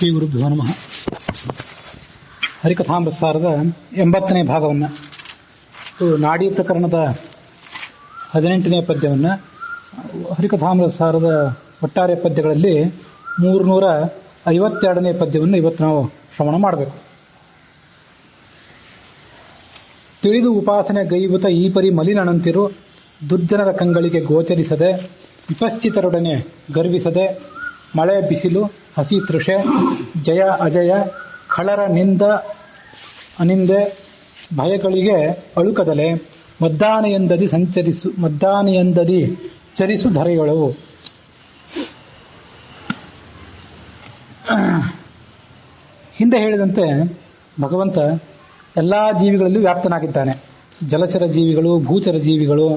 ಶ್ರೀ ಗುರುಭ್ಯೋ ನಮಃ. ಹರಿಕಥಾಮೃತಸಾರದ 80ನೇ ಭಾಗವನ್ನು, ನಾಡಿ ಪ್ರಕರಣದ 18ನೇ ಪದ್ಯವನ್ನು, ಹರಿಕಥಾಮೃತಸಾರದ ಒಟ್ಟಾರೆ ಪದ್ಯಗಳಲ್ಲಿ 352ನೇ ಪದ್ಯವನ್ನು ಇವತ್ತು ನಾವು ಶ್ರವಣ ಮಾಡಬೇಕು. ತಿಳಿದು ಉಪಾಸನೆ ಗೈವುತ ಈ ಪರಿ ಮಲಿನನಂತಿರು, ದುರ್ಜನರ ಕಂಗಳಿಗೆ ಗೋಚರಿಸದೆ, ವಿಪಶ್ಚಿತರೊಡನೆ ಗರ್ವಿಸದೆ, ಮಳೆ ಬಿಸಿಲು ಹಸಿ ತೃಷೆ, ಜಯ ಅಜಯ ಖಳರ ನಿಂದ ಅನಿಂದೆ, ಭಯಗಳಿಗೆ ಅಳುಕದಲೆ, ಮದ್ದಾನೆಯಂದದಿ ಚರಿಸು ಧರೆಯೊಳು. ಹಿಂದೆ ಹೇಳಿದಂತೆ ಭಗವಂತ ಎಲ್ಲ ಜೀವಿಗಳಲ್ಲೂ ವ್ಯಾಪ್ತನಾಗಿದ್ದಾನೆ. ಜಲಚರ ಜೀವಿಗಳು, ಭೂಚರ ಜೀವಿಗಳು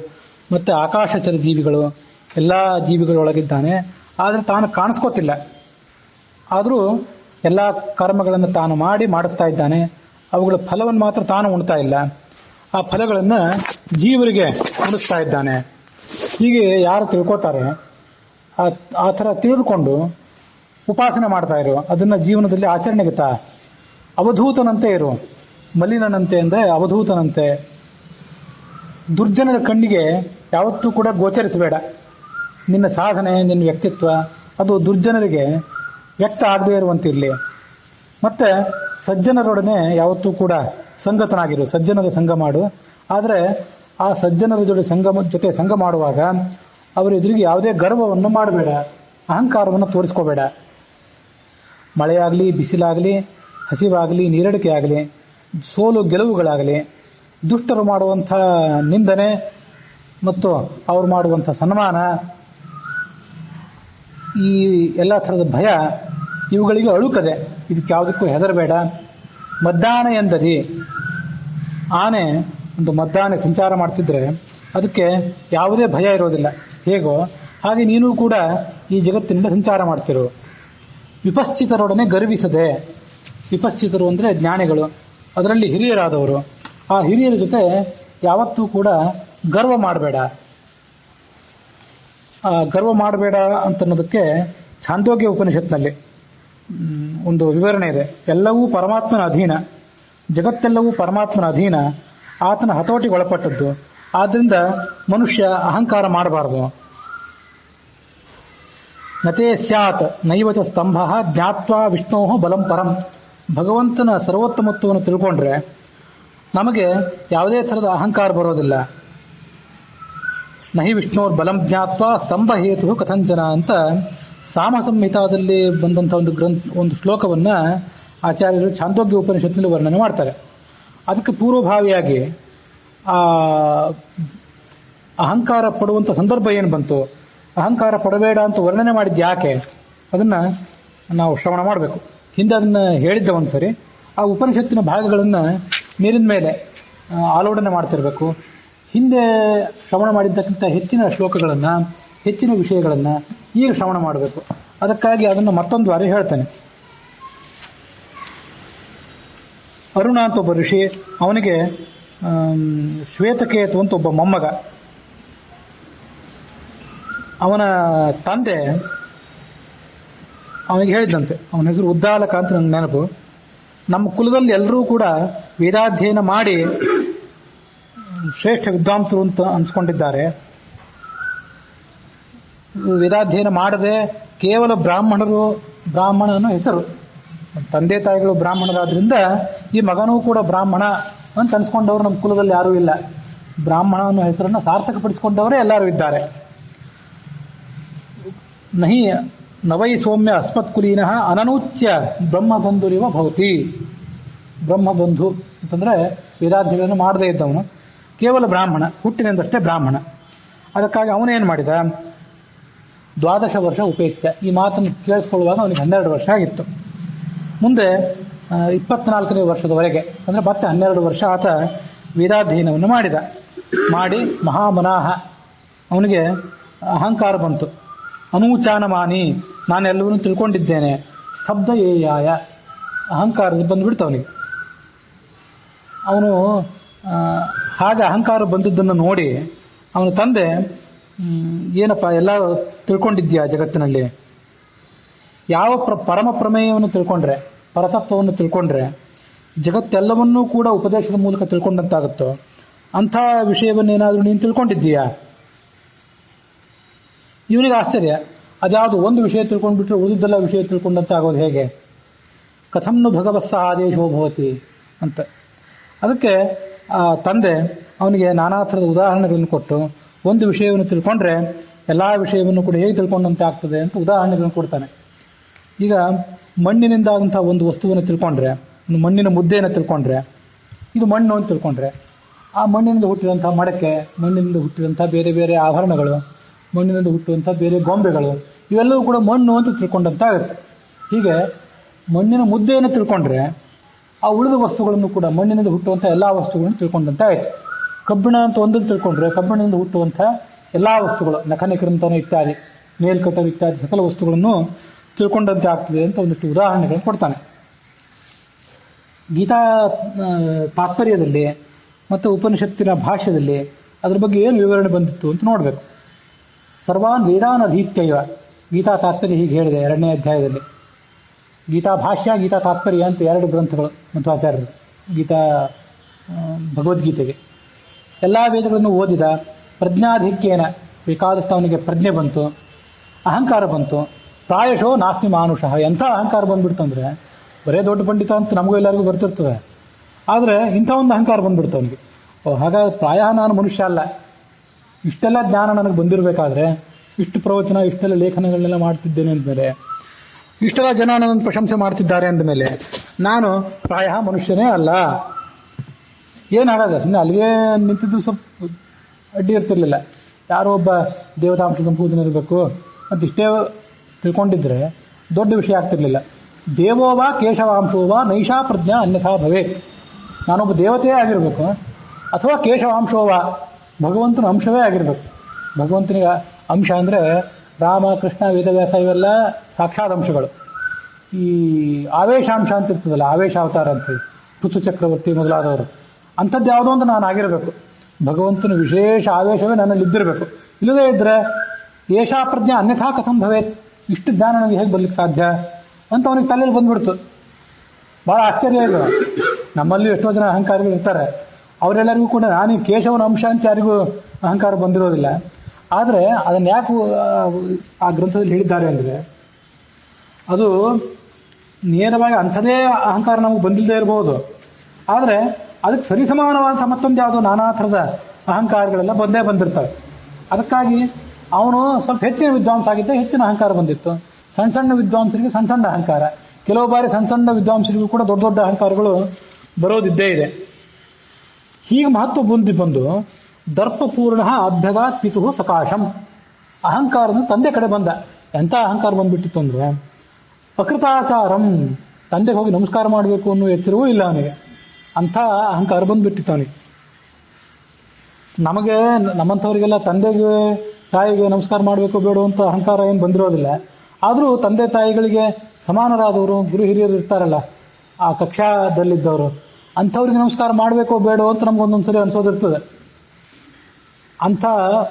ಮತ್ತು ಆಕಾಶಚರ ಜೀವಿಗಳು ಎಲ್ಲ ಜೀವಿಗಳೊಳಗಿದ್ದಾನೆ. ಆದರೆ ತಾನು ಕಾಣಿಸ್ಕೋತಿಲ್ಲ. ಆದರೂ ಎಲ್ಲ ಕರ್ಮಗಳನ್ನು ತಾನು ಮಾಡಿಸ್ತಾ ಇದ್ದಾನೆ. ಅವುಗಳ ಫಲವನ್ನು ಮಾತ್ರ ತಾನು ಉಣ್ತಾ ಇಲ್ಲ. ಆ ಫಲಗಳನ್ನು ಜೀವರಿಗೆ ಉಣಿಸ್ತಾ ಇದ್ದಾನೆ. ಹೀಗೆ ಯಾರು ತಿಳ್ಕೋತಾರೆ, ಆ ಥರ ತಿಳಿದುಕೊಂಡು ಉಪಾಸನೆ ಮಾಡ್ತಾ ಇರು. ಅದನ್ನ ಜೀವನದಲ್ಲಿ ಆಚರಣೆಗೆ ಅವಧೂತನಂತೆ ಇರು. ಮಲಿನನಂತೆ ಅಂದರೆ ಅವಧೂತನಂತೆ. ದುರ್ಜನರ ಕಣ್ಣಿಗೆ ಯಾವತ್ತೂ ಕೂಡ ಗೋಚರಿಸಬೇಡ. ನಿನ್ನ ಸಾಧನೆ, ನಿನ್ನ ವ್ಯಕ್ತಿತ್ವ ಅದು ದುರ್ಜನರಿಗೆ ವ್ಯಕ್ತ ಆಗದೇ ಇರುವಂತಿರಲಿ. ಮತ್ತೆ ಸಜ್ಜನರೊಡನೆ ಯಾವತ್ತೂ ಕೂಡ ಸಂಗತನಾಗಿರು. ಸಜ್ಜನರ ಸಂಘ ಮಾಡು. ಆದರೆ ಆ ಸಜ್ಜನರ ಜೊತೆ ಸಂಘ ಮಾಡುವಾಗ ಅವರ ಎದುರಿಗೆ ಯಾವುದೇ ಗರ್ವವನ್ನು ಮಾಡಬೇಡ, ಅಹಂಕಾರವನ್ನು ತೋರಿಸ್ಕೋಬೇಡ. ಮಳೆಯಾಗಲಿ, ಬಿಸಿಲಾಗಲಿ, ಹಸಿವಾಗಲಿ, ನೀರಡಿಕೆ ಆಗಲಿ, ಸೋಲು ಗೆಲುವುಗಳಾಗಲಿ, ದುಷ್ಟರು ಮಾಡುವಂಥ ನಿಂದನೆ ಮತ್ತು ಅವರು ಮಾಡುವಂಥ ಸನ್ಮಾನ, ಈ ಎಲ್ಲ ಥರದ ಭಯ, ಇವುಗಳಿಗೆ ಅಳುಕದೆ. ಇದಕ್ಕೆ ಯಾವುದಕ್ಕೂ ಹೆದರಬೇಡ. ಮದ್ದಾನೆ ಎಂದದಿ, ಆನೆ ಒಂದು ಮದ್ದಾನೆ ಸಂಚಾರ ಮಾಡ್ತಿದ್ರೆ ಅದಕ್ಕೆ ಯಾವುದೇ ಭಯ ಇರೋದಿಲ್ಲ. ಹೇಗೋ ಹಾಗೆ ನೀನು ಕೂಡ ಈ ಜಗತ್ತಿನಿಂದ ಸಂಚಾರ ಮಾಡ್ತಿರು. ವಿಪಶ್ಚಿತರೊಡನೆ ಗರ್ವಿಸದೆ. ವಿಪಶ್ಚಿತರು ಅಂದರೆ ಜ್ಞಾನಿಗಳು, ಅದರಲ್ಲಿ ಹಿರಿಯರಾದವರು. ಆ ಹಿರಿಯರ ಜೊತೆ ಯಾವತ್ತೂ ಕೂಡ ಗರ್ವ ಮಾಡಬೇಡ. ಗರ್ವ ಮಾಡಬೇಡ ಅಂತನ್ನೋದಕ್ಕೆ ಛಾಂದೋಗ್ಯ ಉಪನಿಷತ್ನಲ್ಲಿ ಒಂದು ವಿವರಣೆ ಇದೆ. ಎಲ್ಲವೂ ಪರಮಾತ್ಮನ ಅಧೀನ, ಜಗತ್ತೆಲ್ಲವೂ ಪರಮಾತ್ಮನ ಅಧೀನ, ಆತನ ಹತೋಟಿಗೆ ಒಳಪಟ್ಟದ್ದು. ಆದ್ದರಿಂದ ಮನುಷ್ಯ ಅಹಂಕಾರ ಮಾಡಬಾರದು. ನತೇ ಸ್ಯಾತ್ ನೈವಚ ಸ್ತಂಭ ಜ್ಞಾತ್ವಾ ವಿಷ್ಣೋ ಬಲಂ ಪರಂ. ಭಗವಂತನ ಸರ್ವೋತ್ತಮತ್ವವನ್ನು ತಿಳ್ಕೊಂಡ್ರೆ ನಮಗೆ ಯಾವುದೇ ಥರದ ಅಹಂಕಾರ ಬರೋದಿಲ್ಲ. ನಹಿ ವಿಷ್ಣೋರ್ ಬಲಂ ಜ್ಞಾತ್ವಾ ಸ್ತಂಭ ಹೇತು ಕಥಂಚನ ಅಂತ ಸಾಮ ಸಂಹಿತಾದಲ್ಲಿ ಬಂದಂಥ ಒಂದು ಶ್ಲೋಕವನ್ನು ಆಚಾರ್ಯರು ಛಾಂದೋಗ್ಯ ಉಪನಿಷತ್ತಿನಲ್ಲಿ ವರ್ಣನೆ ಮಾಡ್ತಾರೆ. ಅದಕ್ಕೆ ಪೂರ್ವಭಾವಿಯಾಗಿ ಅಹಂಕಾರ ಪಡುವಂಥ ಸಂದರ್ಭ ಏನು ಬಂತು, ಅಹಂಕಾರ ಪಡಬೇಡ ಅಂತ ವರ್ಣನೆ ಮಾಡಿದ್ದು ಯಾಕೆ, ಅದನ್ನು ನಾವು ಶ್ರವಣ ಮಾಡಬೇಕು. ಹಿಂದೆ ಅದನ್ನು ಹೇಳಿದ್ದೆ ಒಂದು ಸರಿ. ಆ ಉಪನಿಷತ್ತಿನ ಭಾಗಗಳನ್ನು ಮೇಲಿನ ಮೇಲೆ ಆಲೋಡನೆ ಮಾಡ್ತಿರ್ಬೇಕು. ಹಿಂದೆ ಶ್ರವಣ ಮಾಡಿದ್ದಕ್ಕಿಂತ ಹೆಚ್ಚಿನ ಶ್ಲೋಕಗಳನ್ನು, ಹೆಚ್ಚಿನ ವಿಷಯಗಳನ್ನು ಈಗ ಶ್ರವಣ ಮಾಡಬೇಕು. ಅದಕ್ಕಾಗಿ ಅದನ್ನು ಮತ್ತೊಂದು ಬಾರಿ ಹೇಳ್ತೇನೆ. ಅರುಣ ಅಂತ ಒಬ್ಬ ಋಷಿ, ಅವನಿಗೆ ಶ್ವೇತಕೇತು ಅಂತ ಒಬ್ಬ ಮೊಮ್ಮಗ. ಅವನ ತಂದೆ ಅವನಿಗೆ ಹೇಳಿದಂತೆ, ಅವನ ಹೆಸರು ಉದ್ದಾಲಕ ಅಂತ ನನಗೆ ನೆನಪು. ನಮ್ಮ ಕುಲದಲ್ಲಿ ಎಲ್ಲರೂ ಕೂಡ ವೇದಾಧ್ಯಯನ ಮಾಡಿ ಶ್ರೇಷ್ಠ ವಿದ್ವಾಂಸರು ಅಂತ ಅನ್ಸ್ಕೊಂಡಿದ್ದಾರೆ. ವೇದಾಧ್ಯಯನ ಮಾಡದೆ ಕೇವಲ ಬ್ರಾಹ್ಮಣನ ಹೆಸರು, ತಂದೆ ತಾಯಿಗಳು ಬ್ರಾಹ್ಮಣರಾದ್ರಿಂದ ಈ ಮಗನೂ ಕೂಡ ಬ್ರಾಹ್ಮಣ ಅಂತ ಅನ್ಸ್ಕೊಂಡವರು ನಮ್ಮ ಕುಲದಲ್ಲಿ ಯಾರೂ ಇಲ್ಲ. ಬ್ರಾಹ್ಮಣ ಅನ್ನೋ ಹೆಸರನ್ನು ಸಾರ್ಥಕಪಡಿಸಿಕೊಂಡವರೇ ಎಲ್ಲರೂ ಇದ್ದಾರೆ. ನಹಿ ನವೈ ಸೌಮ್ಯ ಅಸ್ಮತ್ಕುಲೀನಃ ಅನನೂಚ್ಯ ಬ್ರಹ್ಮಬಂಧುರಿವ ಭವತಿ. ಬ್ರಹ್ಮಬಂಧು ಅಂತಂದ್ರೆ ವೇದಾಧ್ಯಯನ ಮಾಡದೇ ಇದ್ದವನು, ಕೇವಲ ಬ್ರಾಹ್ಮಣ, ಹುಟ್ಟಿನಿಂದಷ್ಟೇ ಬ್ರಾಹ್ಮಣ. ಅದಕ್ಕಾಗಿ ಅವನೇನು ಮಾಡಿದ, 12 ವರ್ಷ ಉಪೇತ್ಯ. ಈ ಮಾತನ್ನು ಕೇಳಿಸ್ಕೊಳ್ಳುವಾಗ ಅವನಿಗೆ 12 ವರ್ಷ ಆಗಿತ್ತು. ಮುಂದೆ 24ನೇ ವರ್ಷದವರೆಗೆ ಅಂದರೆ ಮತ್ತೆ 12 ವರ್ಷ ಆತ ವೇದಾಧ್ಯಯನವನ್ನು ಮಾಡಿ ಮಹಾಮನಾಹ, ಅವನಿಗೆ ಅಹಂಕಾರ ಬಂತು. ಅನೂಚಾನಮಾನಿ, ನಾನೆಲ್ಲವನ್ನೂ ತಿಳ್ಕೊಂಡಿದ್ದೇನೆ. ಸ್ತಬ್ಧ ಏಯಾಯ, ಅಹಂಕಾರ ಬಂದುಬಿಡ್ತು ಅವನಿಗೆ. ಅವನು ಹಾಗೆ ಅಹಂಕಾರ ಬಂದದ್ದನ್ನು ನೋಡಿ ಅವನ ತಂದೆ, ಏನಪ್ಪ ಎಲ್ಲ ತಿಳ್ಕೊಂಡಿದ್ಯಾ ಜಗತ್ತಿನಲ್ಲಿ, ಯಾವ ಪರಮ ಪ್ರಮೇಯವನ್ನು ತಿಳ್ಕೊಂಡ್ರೆ, ಪರತತ್ವವನ್ನು ತಿಳ್ಕೊಂಡ್ರೆ ಜಗತ್ತೆಲ್ಲವನ್ನೂ ಕೂಡ ಉಪದೇಶದ ಮೂಲಕ ತಿಳ್ಕೊಂಡಂತಾಗುತ್ತೋ ಅಂಥ ವಿಷಯವನ್ನೇನಾದರೂ ನೀನು ತಿಳ್ಕೊಂಡಿದ್ದೀಯಾ? ಇವನಿಗೆ ಆಶ್ಚರ್ಯ, ಅದ್ಯಾವುದು ಒಂದು ವಿಷಯ ತಿಳ್ಕೊಂಡ್ಬಿಟ್ರೆ ಉಳಿದೆಲ್ಲ ವಿಷಯ ತಿಳ್ಕೊಂಡಂತೆ ಆಗೋದು ಹೇಗೆ? ಕಥಂನು ಭಗವತ್ಸ ಆದೇಶೋ ಭವತಿ ಅಂತ. ಅದಕ್ಕೆ ತಂದೆ ಅವನಿಗೆ ನಾನಾ ಥರದ ಉದಾಹರಣೆಗಳನ್ನು ಕೊಟ್ಟು ಒಂದು ವಿಷಯವನ್ನು ತಿಳ್ಕೊಂಡ್ರೆ ಎಲ್ಲ ವಿಷಯವನ್ನು ಕೂಡ ಹೇಗೆ ತಿಳ್ಕೊಂಡಂತೆ ಆಗ್ತದೆ ಅಂತ ಉದಾಹರಣೆಗಳನ್ನು ಕೊಡ್ತಾನೆ. ಈಗ ಮಣ್ಣಿನಿಂದಾದಂಥ ಒಂದು ವಸ್ತುವನ್ನು ತಿಳ್ಕೊಂಡ್ರೆ, ಒಂದು ಮಣ್ಣಿನ ಮುದ್ದೆಯನ್ನು ತಿಳ್ಕೊಂಡ್ರೆ ಇದು ಮಣ್ಣು ಅಂತ ತಿಳ್ಕೊಂಡ್ರೆ, ಆ ಮಣ್ಣಿನಿಂದ ಹುಟ್ಟಿದಂಥ ಮಡಕೆ, ಮಣ್ಣಿನಿಂದ ಹುಟ್ಟಿದಂಥ ಬೇರೆ ಬೇರೆ ಆಭರಣಗಳು, ಮಣ್ಣಿನಿಂದ ಹುಟ್ಟುವಂಥ ಬೇರೆ ಗೊಂಬೆಗಳು, ಇವೆಲ್ಲವೂ ಕೂಡ ಮಣ್ಣು ಅಂತ ತಿಳ್ಕೊಂಡಂತ ಆಗುತ್ತೆ. ಹೀಗೆ ಮಣ್ಣಿನ ಮುದ್ದೆಯನ್ನು ತಿಳ್ಕೊಂಡ್ರೆ ಆ ಉಳಿದ ವಸ್ತುಗಳನ್ನು ಕೂಡ ಮಣ್ಣಿನಿಂದ ಹುಟ್ಟುವಂಥ ಎಲ್ಲ ವಸ್ತುಗಳನ್ನು ತಿಳ್ಕೊಂಡಂತೆ ಆಯಿತು. ಕಬ್ಬಿಣ ಅಂತ ಒಂದನ್ನು ತಿಳ್ಕೊಂಡ್ರೆ ಕಬ್ಬಿಣದಿಂದ ಹುಟ್ಟುವಂಥ ಎಲ್ಲ ವಸ್ತುಗಳು, ನಖನಿಕೃಂತನ ಇತ್ಯಾದಿ, ನೇಲ್ ಕಟರ್ ಇತ್ಯಾದಿ ಸಕಲ ವಸ್ತುಗಳನ್ನು ತಿಳ್ಕೊಂಡಂತೆ ಆಗ್ತದೆ ಅಂತ ಒಂದಿಷ್ಟು ಉದಾಹರಣೆಗಳನ್ನು ಕೊಡ್ತಾನೆ. ಗೀತಾ ತಾತ್ಪರ್ಯದಲ್ಲಿ ಮತ್ತು ಉಪನಿಷತ್ತಿನ ಭಾಷ್ಯದಲ್ಲಿ ಅದ್ರ ಬಗ್ಗೆ ಏನು ವಿವರಣೆ ಬಂದಿತ್ತು ಅಂತ ನೋಡಬೇಕು. ಸರ್ವಾನ್ ವೇದಾನ್ ಅಧೀತ್ಯೈವ, ಗೀತಾ ತಾತ್ಪರ್ಯ ಹೀಗೆ ಹೇಳಿದೆ 2ನೇ ಅಧ್ಯಾಯದಲ್ಲಿ. ಗೀತಾ ಭಾಷ್ಯ, ಗೀತಾ ತಾತ್ಪರ್ಯ ಅಂತ 2 ಗ್ರಂಥಗಳು ಮಧ್ವಾಚಾರ್ಯರು ಗೀತಾ ಭಗವದ್ಗೀತೆಗೆ. ಎಲ್ಲ ವೇದಗಳನ್ನು ಓದಿದ, ಪ್ರಜ್ಞಾಧಿಕ್ಯೇನ ಬೇಕಾದಷ್ಟು ಅವನಿಗೆ ಪ್ರಜ್ಞೆ ಬಂತು, ಅಹಂಕಾರ ಬಂತು. ಪ್ರಾಯಶೋ ನಾಸ್ತಿ ಮಾನುಷಃ, ಎಂಥ ಅಹಂಕಾರ ಬಂದ್ಬಿಡ್ತಂದ್ರೆ ಬರೇ ದೊಡ್ಡ ಪಂಡಿತ ಅಂತ ನಮಗೂ ಎಲ್ಲರಿಗೂ ಬರ್ತಿರ್ತದೆ. ಆದರೆ ಇಂಥ ಒಂದು ಅಹಂಕಾರ ಬಂದ್ಬಿಡ್ತು ಅವನಿಗೆ. ಹಾಗಾಗಿ ಪ್ರಾಯ ನಾನು ಮನುಷ್ಯ ಅಲ್ಲ, ಇಷ್ಟೆಲ್ಲ ಜ್ಞಾನ ನನಗೆ ಬಂದಿರಬೇಕಾದ್ರೆ, ಇಷ್ಟು ಪ್ರವಚನ, ಇಷ್ಟೆಲ್ಲ ಲೇಖನಗಳನ್ನೆಲ್ಲ ಮಾಡ್ತಿದ್ದೇನೆ ಅಂದಮೇಲೆ, ಇಷ್ಟೆಲ್ಲ ಜನ ನನ್ನನ್ನು ಪ್ರಶಂಸೆ ಮಾಡ್ತಿದ್ದಾರೆ ಅಂದಮೇಲೆ ನಾನು ಪ್ರಾಯ ಮನುಷ್ಯನೇ ಅಲ್ಲ. ಏನಾಗದ, ಸುಮ್ಮನೆ ಅಲ್ಲಿಗೆ ನಿಂತಿದ್ದು ಸ್ವಲ್ಪ ಅಡ್ಡಿ ಇರ್ತಿರ್ಲಿಲ್ಲ. ಯಾರೋ ಒಬ್ಬ ದೇವತಾಂಶ ಸಂಪೂರ್ಣ ಇರಬೇಕು ಅಂತ ಇಷ್ಟೇ ತಿಳ್ಕೊಂಡಿದ್ರೆ ದೊಡ್ಡ ವಿಷಯ ಆಗ್ತಿರ್ಲಿಲ್ಲ. ದೇವೋವಾ ಕೇಶವಾಂಶೋವಾ ನೈಷಾ ಪ್ರಜ್ಞಾ ಅನ್ಯಥಾ ಭವೇತ್. ನಾನೊಬ್ಬ ದೇವತೆಯೇ ಆಗಿರಬೇಕು ಅಥವಾ ಕೇಶವಾಂಶೋವಾ ಭಗವಂತನ ಅಂಶವೇ ಆಗಿರಬೇಕು. ಭಗವಂತನಿಗೆ ಅಂಶ ಅಂದರೆ ರಾಮ, ಕೃಷ್ಣ, ವೇದವ್ಯಾಸ ಇವೆಲ್ಲ ಸಾಕ್ಷಾತ್ ಅಂಶಗಳು. ಈ ಆವೇಶಾಂಶ ಅಂತ ಇರ್ತದಲ್ಲ, ಆವೇಶ ಅವತಾರ ಅಂತೇಳಿ ಪೃಥು ಚಕ್ರವರ್ತಿ ಮೊದಲಾದವರು, ಅಂಥದ್ದು ಯಾವುದೋ ಒಂದು ನಾನು ಆಗಿರಬೇಕು. ಭಗವಂತನ ವಿಶೇಷ ಆವೇಶವೇ ನನ್ನಲ್ಲಿ ಇದ್ದಿರಬೇಕು. ಇಲ್ಲದೇ ಇದ್ರೆ ಏಷಾ ಪ್ರಜ್ಞೆ ಅನ್ಯಥಾ ಕಥಂ ಭವೇತ್, ಇಷ್ಟು ಜ್ಞಾನ ನನಗೆ ಹೇಗೆ ಬರ್ಲಿಕ್ಕೆ ಸಾಧ್ಯ ಅಂತ ಅವನಿಗೆ ತಲೆಯಲ್ಲಿ ಬಂದ್ಬಿಡ್ತು. ಬಹಳ ಆಶ್ಚರ್ಯ ಇದೆ. ನಮ್ಮಲ್ಲಿ ಎಷ್ಟೋ ಜನ ಅಹಂಕಾರಿಗಳು ಇರ್ತಾರೆ, ಅವರೆಲ್ಲರಿಗೂ ಕೂಡ ನಾನು ಕೇಶವನ ಅಂಶ ಅಂತ ಯಾರಿಗೂ ಅಹಂಕಾರ ಬಂದಿರೋದಿಲ್ಲ. ಆದರೆ ಅದನ್ನು ಯಾಕೆ ಆ ಗ್ರಂಥದಲ್ಲಿ ಹೇಳಿದ್ದಾರೆ ಅಂದರೆ, ಅದು ನೇರವಾಗಿ ಅಂಥದೇ ಅಹಂಕಾರ ನಮಗೆ ಬಂದಿಲ್ಲದೆ ಇರಬಹುದು, ಆದರೆ ಅದಕ್ಕೆ ಸರಿಸಮಾನವಾದಂಥ ಮತ್ತೊಂದು ಯಾವುದೋ ನಾನಾ ಥರದ ಅಹಂಕಾರಗಳೆಲ್ಲ ಬಂದೇ ಬಂದಿರ್ತವೆ. ಅದಕ್ಕಾಗಿ ಅವನು ಸ್ವಲ್ಪ ಹೆಚ್ಚಿನ ವಿದ್ವಾಂಸ ಆಗಿದ್ದ, ಹೆಚ್ಚಿನ ಅಹಂಕಾರ ಬಂದಿತ್ತು. ಸಣ್ಣ ಸಣ್ಣ ವಿದ್ವಾಂಸರಿಗೆ ಸಣ್ಣ ಸಣ್ಣ ಅಹಂಕಾರ, ಕೆಲವು ಬಾರಿ ಸಣ್ಣ ಸಣ್ಣ ವಿದ್ವಾಂಸರಿಗೂ ಕೂಡ ದೊಡ್ಡ ದೊಡ್ಡ ಅಹಂಕಾರಗಳು ಬರೋದಿದ್ದೇ ಇದೆ. ಹೀಗೆ ಮಹತ್ವ ಬಂದು ದರ್ಪಪೂರ್ಣ ಅಭ್ಯಗಾತ್ ಪಿತು ಸಕಾಶಂ, ಅಹಂಕಾರದ ತಂದೆ ಕಡೆ ಬಂದ. ಎಂಥ ಅಹಂಕಾರ ಬಂದ್ಬಿಟ್ಟಿತ್ತು ಅಂದ್ರೆ, ಅಕೃತಾಚಾರಂ, ತಂದೆಗೆ ಹೋಗಿ ನಮಸ್ಕಾರ ಮಾಡಬೇಕು ಅನ್ನೋ ಎಚ್ಚರವೂ ಇಲ್ಲ ಅವನಿಗೆ. ಅಂಥ ಅಹಂಕಾರ ಬಂದ್ಬಿಟ್ಟಿತ್ತು ಅವನಿಗೆ. ನಮಗೆ ನಮ್ಮಂಥವರಿಗೆಲ್ಲ ತಂದೆಗೆ ತಾಯಿಗೆ ನಮಸ್ಕಾರ ಮಾಡಬೇಕು ಬೇಡ ಅಂತ ಅಹಂಕಾರ ಏನು ಬಂದಿರೋದಿಲ್ಲ. ಆದರೂ ತಂದೆ ತಾಯಿಗಳಿಗೆ ಸಮಾನರಾದವರು ಗುರು ಹಿರಿಯರು ಇರ್ತಾರಲ್ಲ, ಆ ಕಕ್ಷಾದಲ್ಲಿದ್ದವರು, ಅಂಥವ್ರಿಗೆ ನಮಸ್ಕಾರ ಮಾಡಬೇಕೋ ಬೇಡೋ ಅಂತ ನಮ್ಗೊಂದೊಂದ್ಸರಿ ಅನ್ಸೋದಿರ್ತದೆ. ಅಂಥ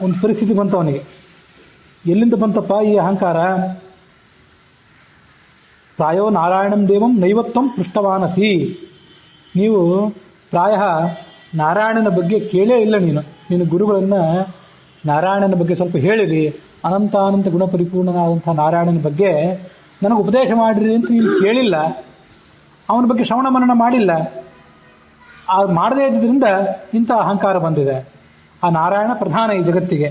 ಒಂದು ಪರಿಸ್ಥಿತಿ ಬಂತು ಅವನಿಗೆ. ಎಲ್ಲಿಂದ ಬಂತಪ್ಪ ಈ ಅಹಂಕಾರ? ಪ್ರಾಯೋ ನಾರಾಯಣಂ ದೇವಂ ನೈವತ್ವಂ ಪೃಷ್ಟವಾನಸಿ. ನೀವು ಪ್ರಾಯ ನಾರಾಯಣನ ಬಗ್ಗೆ ಕೇಳೇ ಇಲ್ಲ. ನೀನು ಗುರುಗಳನ್ನ ನಾರಾಯಣನ ಬಗ್ಗೆ ಸ್ವಲ್ಪ ಹೇಳಿರಿ, ಅನಂತ ಗುಣಪರಿಪೂರ್ಣನಾದಂಥ ನಾರಾಯಣನ ಬಗ್ಗೆ ನನಗೆ ಉಪದೇಶ ಮಾಡಿರಿ ಅಂತ ನೀನು ಕೇಳಿಲ್ಲ. ಅವನ ಬಗ್ಗೆ ಶ್ರವಣ ಮನನ ಮಾಡಿಲ್ಲ. ಮಾಡದೇ ಇದ್ದರಿಂದ ಇಂಥ ಅಹಂಕಾರ ಬಂದಿದೆ. ಆ ನಾರಾಯಣ ಪ್ರಧಾನ ಈ ಜಗತ್ತಿಗೆ.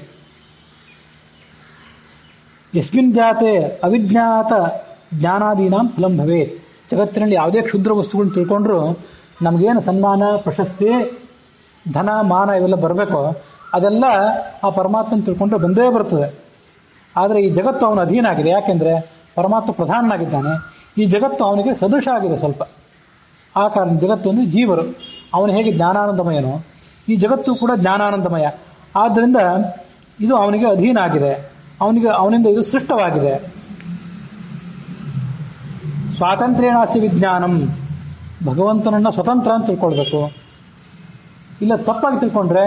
ಯಸ್ಮಿನ್ ಜಾತೆ ಅವಿಜ್ಞಾತ ಜ್ಞಾನಾದೀನಾಂ ಫಲಂ ಭವೇತ್. ಜಗತ್ತಿನಲ್ಲಿ ಯಾವುದೇ ಕ್ಷುದ್ರ ವಸ್ತುಗಳನ್ನ ತಿಳ್ಕೊಂಡ್ರು ನಮಗೇನು ಸನ್ಮಾನ, ಪ್ರಶಸ್ತಿ, ಧನ, ಮಾನ ಇವೆಲ್ಲ ಬರಬೇಕೋ ಅದೆಲ್ಲ ಆ ಪರಮಾತ್ಮನ ತಿಳ್ಕೊಂಡ್ರೆ ಬಂದೇ ಬರ್ತದೆ. ಆದರೆ ಈ ಜಗತ್ತು ಅವನ ಅಧೀನ ಆಗಿದೆ. ಯಾಕೆಂದ್ರೆ ಪರಮಾತ್ಮ ಪ್ರಧಾನನಾಗಿದ್ದಾನೆ. ಈ ಜಗತ್ತು ಅವನಿಗೆ ಸದೃಶ ಆಗಿದೆ ಸ್ವಲ್ಪ. ಆ ಕಾರಣ ಜಗತ್ತು ಅಂದರೆ ಜೀವರು. ಅವನು ಹೇಗೆ ಜ್ಞಾನಾನಂದಮಯನೋ ಈ ಜಗತ್ತು ಕೂಡ ಜ್ಞಾನಾನಂದಮಯ. ಆದ್ದರಿಂದ ಇದು ಅವನಿಗೆ ಅಧೀನ ಆಗಿದೆ. ಅವನಿಂದ ಇದು ಸೃಷ್ಟವಾಗಿದೆ. ಸ್ವಾತಂತ್ರ್ಯನಾಸಿ ವಿಜ್ಞಾನಂ, ಭಗವಂತನನ್ನ ಸ್ವತಂತ್ರ ಅಂತ ತಿಳ್ಕೊಳ್ಬೇಕು. ಇಲ್ಲ ತಪ್ಪಾಗಿ ತಿಳ್ಕೊಂಡ್ರೆ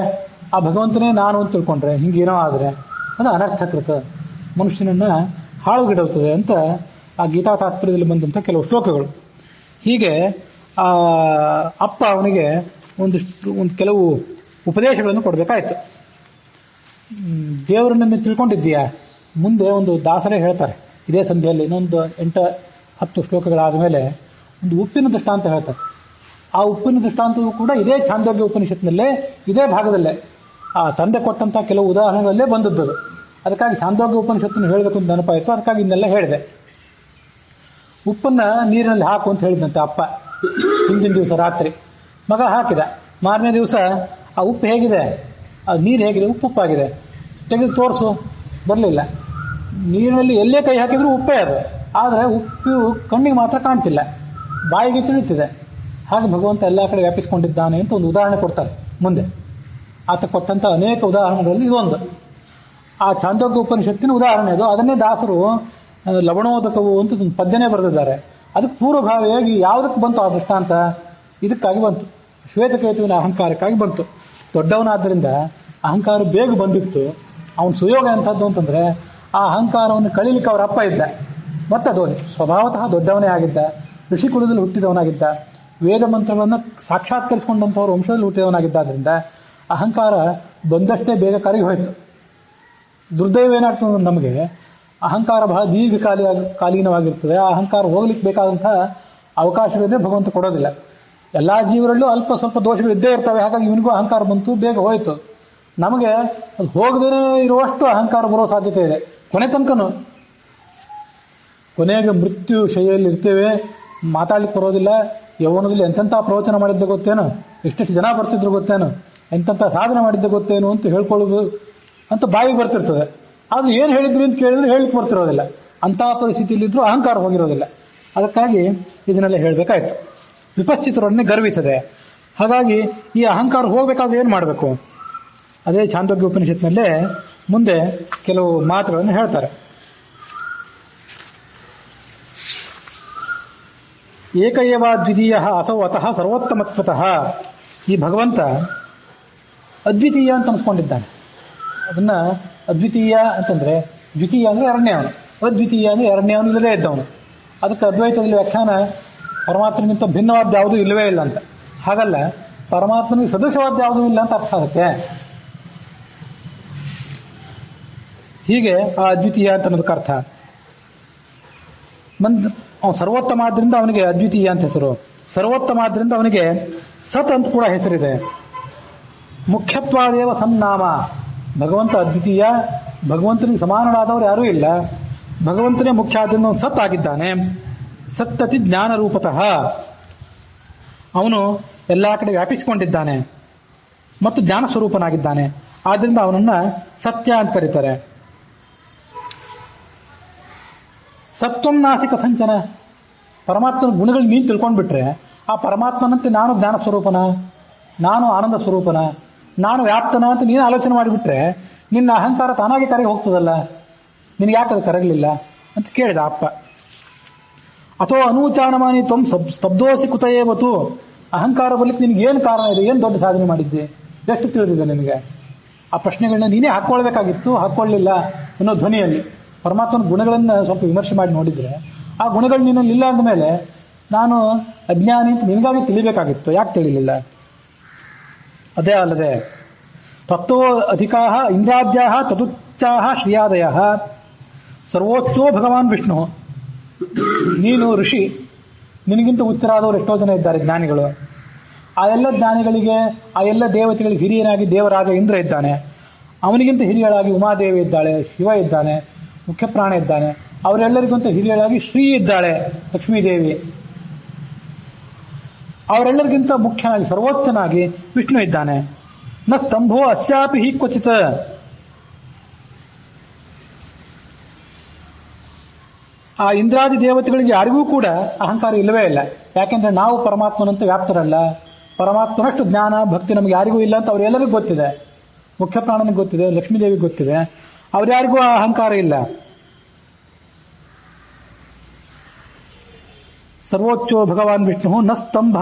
ಆ ಭಗವಂತನೇ ನಾನು ಅಂತ ತಿಳ್ಕೊಂಡ್ರೆ, ಹಿಂಗೇನೋ ಆದರೆ ಅದು ಅನರ್ಥಕೃತ, ಮನುಷ್ಯನನ್ನ ಹಾಳುಗಿಡುತ್ತದೆ ಅಂತ ಆ ಗೀತಾ ತಾತ್ಪರ್ಯದಲ್ಲಿ ಬಂದಂಥ ಕೆಲವು ಶ್ಲೋಕಗಳು. ಹೀಗೆ ಅಪ್ಪ ಅವನಿಗೆ ಒಂದು ಕೆಲವು ಉಪದೇಶಗಳನ್ನು ಕೊಡಬೇಕಾಯ್ತು. ದೇವರನ್ನ ತಿಳ್ಕೊಂಡಿದ್ದೀಯಾ? ಮುಂದೆ ಒಂದು ದಾಸರೇ ಹೇಳ್ತಾರೆ ಇದೇ ಸಂಧಿಯಲ್ಲಿ, ಇನ್ನೊಂದು 8-10 ಶ್ಲೋಕಗಳಾದ ಮೇಲೆ ಒಂದು ಉಪ್ಪಿನ ದೃಷ್ಟಾಂತ ಹೇಳ್ತಾರೆ. ಆ ಉಪ್ಪಿನ ದೃಷ್ಟಾಂತವೂ ಕೂಡ ಇದೇ ಛಾಂದೋಗ್ಯ ಉಪನಿಷತ್ನಲ್ಲೇ, ಇದೇ ಭಾಗದಲ್ಲೇ ಆ ತಂದೆ ಕೊಟ್ಟಂತ ಕೆಲವು ಉದಾಹರಣೆಗಳಲ್ಲೇ ಬಂದದ್ದು. ಅದಕ್ಕಾಗಿ ಛಾಂದೋಗ್ಯ ಉಪನಿಷತ್ತನ್ನು ಹೇಳಬೇಕು ಅಂತ ನೆನಪಾಯಿತು, ಅದಕ್ಕಾಗಿ ಇನ್ನೆಲ್ಲ ಹೇಳಿದೆ. ಉಪ್ಪನ್ನ ನೀರಿನಲ್ಲಿ ಹಾಕು ಅಂತ ಹೇಳಿದಂತೆ ಅಪ್ಪ ಹಿಂದಿನ ದಿವಸ ರಾತ್ರಿ. ಮಗ ಹಾಕಿದ. ಮಾರನೇ ದಿವಸ ಆ ಉಪ್ಪು ಹೇಗಿದೆ, ಆ ನೀರು ಹೇಗಿದೆ, ಉಪ್ಪಾಗಿದೆ, ತೆಗೆದು ತೋರಿಸು. ಬರಲಿಲ್ಲ. ನೀರಿನಲ್ಲಿ ಎಲ್ಲೇ ಕೈ ಹಾಕಿದ್ರು ಉಪ್ಪೇ ಅದು, ಆದರೆ ಉಪ್ಪು ಕಣ್ಣಿಗೆ ಮಾತ್ರ ಕಾಣ್ತಿಲ್ಲ, ಬಾಯಿಗೆ ತಿಳಿತಿದೆ. ಹಾಗೆ ಭಗವಂತ ಎಲ್ಲ ಕಡೆ ವ್ಯಾಪಿಸಿಕೊಂಡಿದ್ದಾನೆ ಅಂತ ಒಂದು ಉದಾಹರಣೆ ಕೊಡ್ತಾರೆ ಮುಂದೆ. ಆತ ಕೊಟ್ಟಂತ ಅನೇಕ ಉದಾಹರಣೆಗಳಲ್ಲಿ ಇದೊಂದು. ಆ ಛಾಂದೋಗ್ಯ ಉಪನಿಷತ್ತಿನ ಉದಾಹರಣೆ ಅದು. ಅದನ್ನೇ ದಾಸರು ಲವಣೋದಕವು ಅಂತ ಒಂದು ಪದ್ಯನೇ ಬರೆದಿದ್ದಾರೆ. ಅದಕ್ಕೆ ಪೂರ್ವಭಾವಿಯಾಗಿ ಯಾವುದಕ್ಕೆ ಬಂತು ಆ ದೃಷ್ಟಾಂತ? ಇದಕ್ಕಾಗಿ ಬಂತು, ಶ್ವೇತಕೇತುವಿನ ಅಹಂಕಾರಕ್ಕಾಗಿ ಬಂತು. ದೊಡ್ಡವನಾದ್ದರಿಂದ ಅಹಂಕಾರ ಬೇಗ ಬಂದಿತ್ತು. ಅವನ ಸುಯೋಗ ಎಂಥದ್ದು ಅಂತಂದ್ರೆ, ಆ ಅಹಂಕಾರವನ್ನು ಕಳೀಲಿಕ್ಕೆ ಅವರ ಅಪ್ಪ ಇದ್ದ, ಮತ್ತದು ಸ್ವಭಾವತಃ ದೊಡ್ಡವನೇ ಆಗಿದ್ದ, ಋಷಿ ಕುಲದಲ್ಲಿ ಹುಟ್ಟಿದವನಾಗಿದ್ದ, ವೇದ ಮಂತ್ರಗಳನ್ನು ಸಾಕ್ಷಾತ್ಕರಿಸಿಕೊಂಡಂಥವ್ರ ವಂಶದಲ್ಲಿ ಹುಟ್ಟಿದವನಾಗಿದ್ದಾದ್ರಿಂದ ಅಹಂಕಾರ ಬಂದಷ್ಟೇ ಬೇಗ ಕರಗಿ ಹೋಯಿತು. ದುರ್ದೈವ ಏನಾಗ್ತದೆ, ನಮಗೆ ಅಹಂಕಾರ ಬಹಳ ಕಾಲೀನವಾಗಿರ್ತದೆ. ಆ ಅಹಂಕಾರ ಹೋಗ್ಲಿಕ್ಕೆ ಬೇಕಾದಂತಹ ಅವಕಾಶಗಳಿದ್ರೆ ಭಗವಂತ ಕೊಡೋದಿಲ್ಲ. ಎಲ್ಲಾ ಜೀವರಲ್ಲೂ ಅಲ್ಪ ಸ್ವಲ್ಪ ದೋಷಗಳು ಇದ್ದೇ ಇರ್ತವೆ. ಹಾಗಾಗಿ ಇವನಿಗೂ ಅಹಂಕಾರ ಬಂತು, ಬೇಗ ಹೋಯಿತು. ನಮಗೆ ಅದು ಹೋಗದೇನೆ ಇರುವಷ್ಟು ಅಹಂಕಾರ ಬರೋ ಸಾಧ್ಯತೆ ಇದೆ ಕೊನೆ ತನಕನು. ಕೊನೆಗೆ ಮೃತ್ಯು ಶೈಲಿಯಲ್ಲಿ ಇರ್ತೇವೆ, ಮಾತಾಡ್ಲಿಕ್ಕೆ ಬರೋದಿಲ್ಲ. ಯೌವನದಲ್ಲಿ ಎಂತೆಂಥ ಪ್ರವಚನ ಮಾಡಿದ್ದೆ ಗೊತ್ತೇನು, ಎಷ್ಟೆಷ್ಟು ಜನ ಬರ್ತಿದ್ರು ಗೊತ್ತೇನು, ಎಂತೆಂಥ ಸಾಧನೆ ಮಾಡಿದ್ದೆ ಗೊತ್ತೇನು ಅಂತ ಹೇಳ್ಕೊಳ್ಳೋದು ಅಂತ ಬಾಯಿಗೆ ಬರ್ತಿರ್ತದೆ. ಆದ್ರೆ ಏನು ಹೇಳಿದ್ರಿ ಅಂತ ಕೇಳಿದ್ರೆ ಹೇಳಿಕ್ ಬರ್ತಿರೋದಿಲ್ಲ. ಅಂತಹ ಪರಿಸ್ಥಿತಿಯಲ್ಲಿದ್ರೂ ಅಹಂಕಾರ ಹೋಗಿರೋದಿಲ್ಲ. ಅದಕ್ಕಾಗಿ ಇದನ್ನೆಲ್ಲ ಹೇಳಬೇಕಾಯ್ತು. ವಿಪಶ್ಚಿತರನ್ನೇ ಗರ್ವಿಸದೆ. ಹಾಗಾಗಿ ಈ ಅಹಂಕಾರ ಹೋಗ್ಬೇಕಾದ್ರೆ ಏನು ಮಾಡಬೇಕು? ಅದೇ ಛಾಂದೋಗ್ಯ ಉಪನಿಷತ್ನಲ್ಲೇ ಮುಂದೆ ಕೆಲವು ಮಾತುಗಳನ್ನು ಹೇಳ್ತಾರೆ. ಏಕಯವ ದ್ವಿತೀಯ ಅಸೌ ಅತಃ ಸರ್ವೋತ್ತಮತ್ವತಃ. ಈ ಭಗವಂತ ಅದ್ವಿತೀಯ ಅಂತ ಅನ್ಸ್ಕೊಂಡಿದ್ದಾನೆ. ಅದನ್ನ ಅದ್ವಿತೀಯ ಅಂತಂದ್ರೆ, ದ್ವಿತೀಯ ಅಂದ್ರೆ ಎರಡನೇವನು, ಅದ್ವಿತೀಯ ಅಂದ್ರೆ ಎರಡನೇವನು, ಇಲ್ಲದೇ ಇದ್ದವನು. ಅದಕ್ಕೆ ಅದ್ವೈತದಲ್ಲಿ ವ್ಯಾಖ್ಯಾನ ಪರಮಾತ್ಮನಿಗಿಂತ ಭಿನ್ನವಾದ ಯಾವುದೂ ಇಲ್ಲವೇ ಇಲ್ಲ ಅಂತ. ಹಾಗಲ್ಲ, ಪರಮಾತ್ಮನಿಗೆ ಸದೃಶವಾದ ಯಾವುದೂ ಇಲ್ಲ ಅಂತ ಅರ್ಥ ಅದಕ್ಕೆ. ಹೀಗೆ ಆ ಅದ್ವಿತೀಯ ಅಂತ ಅನ್ನೋದಕ್ಕೆ ಅರ್ಥ. ಅವನು ಸರ್ವೋತ್ತಮ ಆದ್ರಿಂದ ಅವನಿಗೆ ಅದ್ವಿತೀಯ ಅಂತ ಹೆಸರು. ಸರ್ವೋತ್ತಮ ಆದ್ರಿಂದ ಅವನಿಗೆ ಸತ್ ಅಂತ ಕೂಡ ಹೆಸರಿದೆ. ಮುಖ್ಯತ್ವಾದೇವ ಸನ್ನಾಮ. ಭಗವಂತ ಅದ್ವಿತೀಯ, ಭಗವಂತನಿಗೆ ಸಮಾನರಾದವರು ಯಾರೂ ಇಲ್ಲ. ಭಗವಂತನೇ ಮುಖ್ಯ ಆದ್ರಿಂದ ಅವನು ಸತ್ ಆಗಿದ್ದಾನೆ. ಸತ್ತತಿ ಜ್ಞಾನ ರೂಪತಃ. ಅವನು ಎಲ್ಲಾ ಕಡೆ ವ್ಯಾಪಿಸಿಕೊಂಡಿದ್ದಾನೆ ಮತ್ತು ಜ್ಞಾನ ಸ್ವರೂಪನಾಗಿದ್ದಾನೆ. ಆದ್ರಿಂದ ಅವನನ್ನ ಸತ್ಯ ಅಂತ ಕರೀತಾರೆ. ಸತ್ವಂ ನಾಸಿ ಕಥಂಚನ. ಪರಮಾತ್ಮನ ಗುಣಗಳು ನೀನು ತಿಳ್ಕೊಂಡ್ಬಿಟ್ರೆ, ಆ ಪರಮಾತ್ಮನಂತೆ ನಾನು ಜ್ಞಾನ ಸ್ವರೂಪನ, ನಾನು ಆನಂದ ಸ್ವರೂಪನ, ನಾನು ವ್ಯಾಪ್ತನ ಅಂತ ನೀನು ಆಲೋಚನೆ ಮಾಡಿಬಿಟ್ರೆ ನಿನ್ನ ಅಹಂಕಾರ ತಾನಾಗಿ ಕರಗಿ ಹೋಗ್ತದಲ್ಲ. ನಿನಗೆ ಯಾಕೆ ಅದು ಕರಗಲಿಲ್ಲ ಅಂತ ಕೇಳಿದ ಅಪ್ಪ. ಅಥವಾ ಅನೂಚಾನಮಾನಿ ತ್ವಂ ಸ್ತಬ್ಧೋಸಿ ಕುತಯೇವತು. ಅಹಂಕಾರ ಬರ್ಲಿಕ್ಕೆ ನಿನಗೆ ಏನು ಕಾರಣ ಇದೆ? ಏನು ದೊಡ್ಡ ಸಾಧನೆ ಮಾಡಿದ್ದೆ? ಎಷ್ಟು ತಿಳಿದಿದೆ ನಿನಗೆ? ಆ ಪ್ರಶ್ನೆಗಳನ್ನ ನೀನೇ ಹಾಕ್ಕೊಳ್ಬೇಕಾಗಿತ್ತು, ಹಾಕ್ಕೊಳ್ಳಿಲ್ಲ ಅನ್ನೋ ಧ್ವನಿಯಲ್ಲಿ. ಪರಮಾತ್ಮನ ಗುಣಗಳನ್ನು ಸ್ವಲ್ಪ ವಿಮರ್ಶೆ ಮಾಡಿ ನೋಡಿದ್ರೆ, ಆ ಗುಣಗಳು ನಿನ್ನಲ್ಲಿ ಇಲ್ಲ ಅಂದಮೇಲೆ ನಾನು ಅಜ್ಞಾನಿ ಅಂತ ನಿನಗಾಗಿ ತಿಳಿಬೇಕಾಗಿತ್ತು, ಯಾಕೆ ತಿಳಿಲಿಲ್ಲ? ಅದೇ ಅಲ್ಲದೆ ತತ್ವೋ ಅಧಿಕಾ ಇಂದ್ರಾದ್ಯಾ ತದುಚ್ಚಾ ಶ್ರಿಯಾದಯ ಸರ್ವೋಚ್ಚೋ ಭಗವಾನ್ ವಿಷ್ಣು. ನೀನು ಋಷಿ, ನಿನಗಿಂತ ಉಚ್ಚರಾದವರು ಎಷ್ಟೋ ಜನ ಇದ್ದಾರೆ ಜ್ಞಾನಿಗಳು. ಆ ಎಲ್ಲ ಜ್ಞಾನಿಗಳಿಗೆ, ಆ ಎಲ್ಲ ದೇವತೆಗಳಿಗೆ ಹಿರಿಯನಾಗಿ ದೇವರಾಜ ಇಂದ್ರ ಇದ್ದಾನೆ. ಅವನಿಗಿಂತ ಹಿರಿಯಳಾಗಿ ಉಮಾದೇವಿ ಇದ್ದಾಳೆ, ಶಿವ ಇದ್ದಾನೆ, ಮುಖ್ಯ ಪ್ರಾಣ ಇದ್ದಾನೆ. ಅವರೆಲ್ಲರಿಗಿಂತ ಹಿರಿಯಳಾಗಿ ಶ್ರೀ ಇದ್ದಾಳೆ, ಲಕ್ಷ್ಮೀದೇವಿ. ಅವರೆಲ್ಲರಿಗಿಂತ ಮುಖ್ಯನಾಗಿ ಸರ್ವೋಚ್ಚನಾಗಿ ವಿಷ್ಣು ಇದ್ದಾನೆ. ನ ಸ್ತಂಭೋ ಅಸ್ಯಾಪಿ ಹಿ ಕ್ವಚಿತ್. ಆ ಇಂದ್ರಾದಿ ದೇವತೆಗಳಿಗೆ ಯಾರಿಗೂ ಕೂಡ ಅಹಂಕಾರ ಇಲ್ಲವೇ ಇಲ್ಲ. ಯಾಕೆಂದ್ರೆ ನಾವು ಪರಮಾತ್ಮನಂತ ವ್ಯಾಪ್ತರಲ್ಲ. ಪರಮಾತ್ಮನಷ್ಟು ಜ್ಞಾನ ಭಕ್ತಿ ನಮ್ಗೆ ಯಾರಿಗೂ ಇಲ್ಲ ಅಂತ ಅವ್ರೆಲ್ಲರಿಗೂ ಗೊತ್ತಿದೆ. ಮುಖ್ಯ ಪ್ರಾಣನಿಗೆ ಗೊತ್ತಿದೆ, ಲಕ್ಷ್ಮೀದೇವಿಗೆ ಗೊತ್ತಿದೆ. ಅವ್ರ್ಯಾರಿಗೂ ಆ ಅಹಂಕಾರ ಇಲ್ಲ. ಸರ್ವೋಚ್ಚೋ ಭಗವಾನ್ ವಿಷ್ಣು ನ ಸ್ತಂಭ.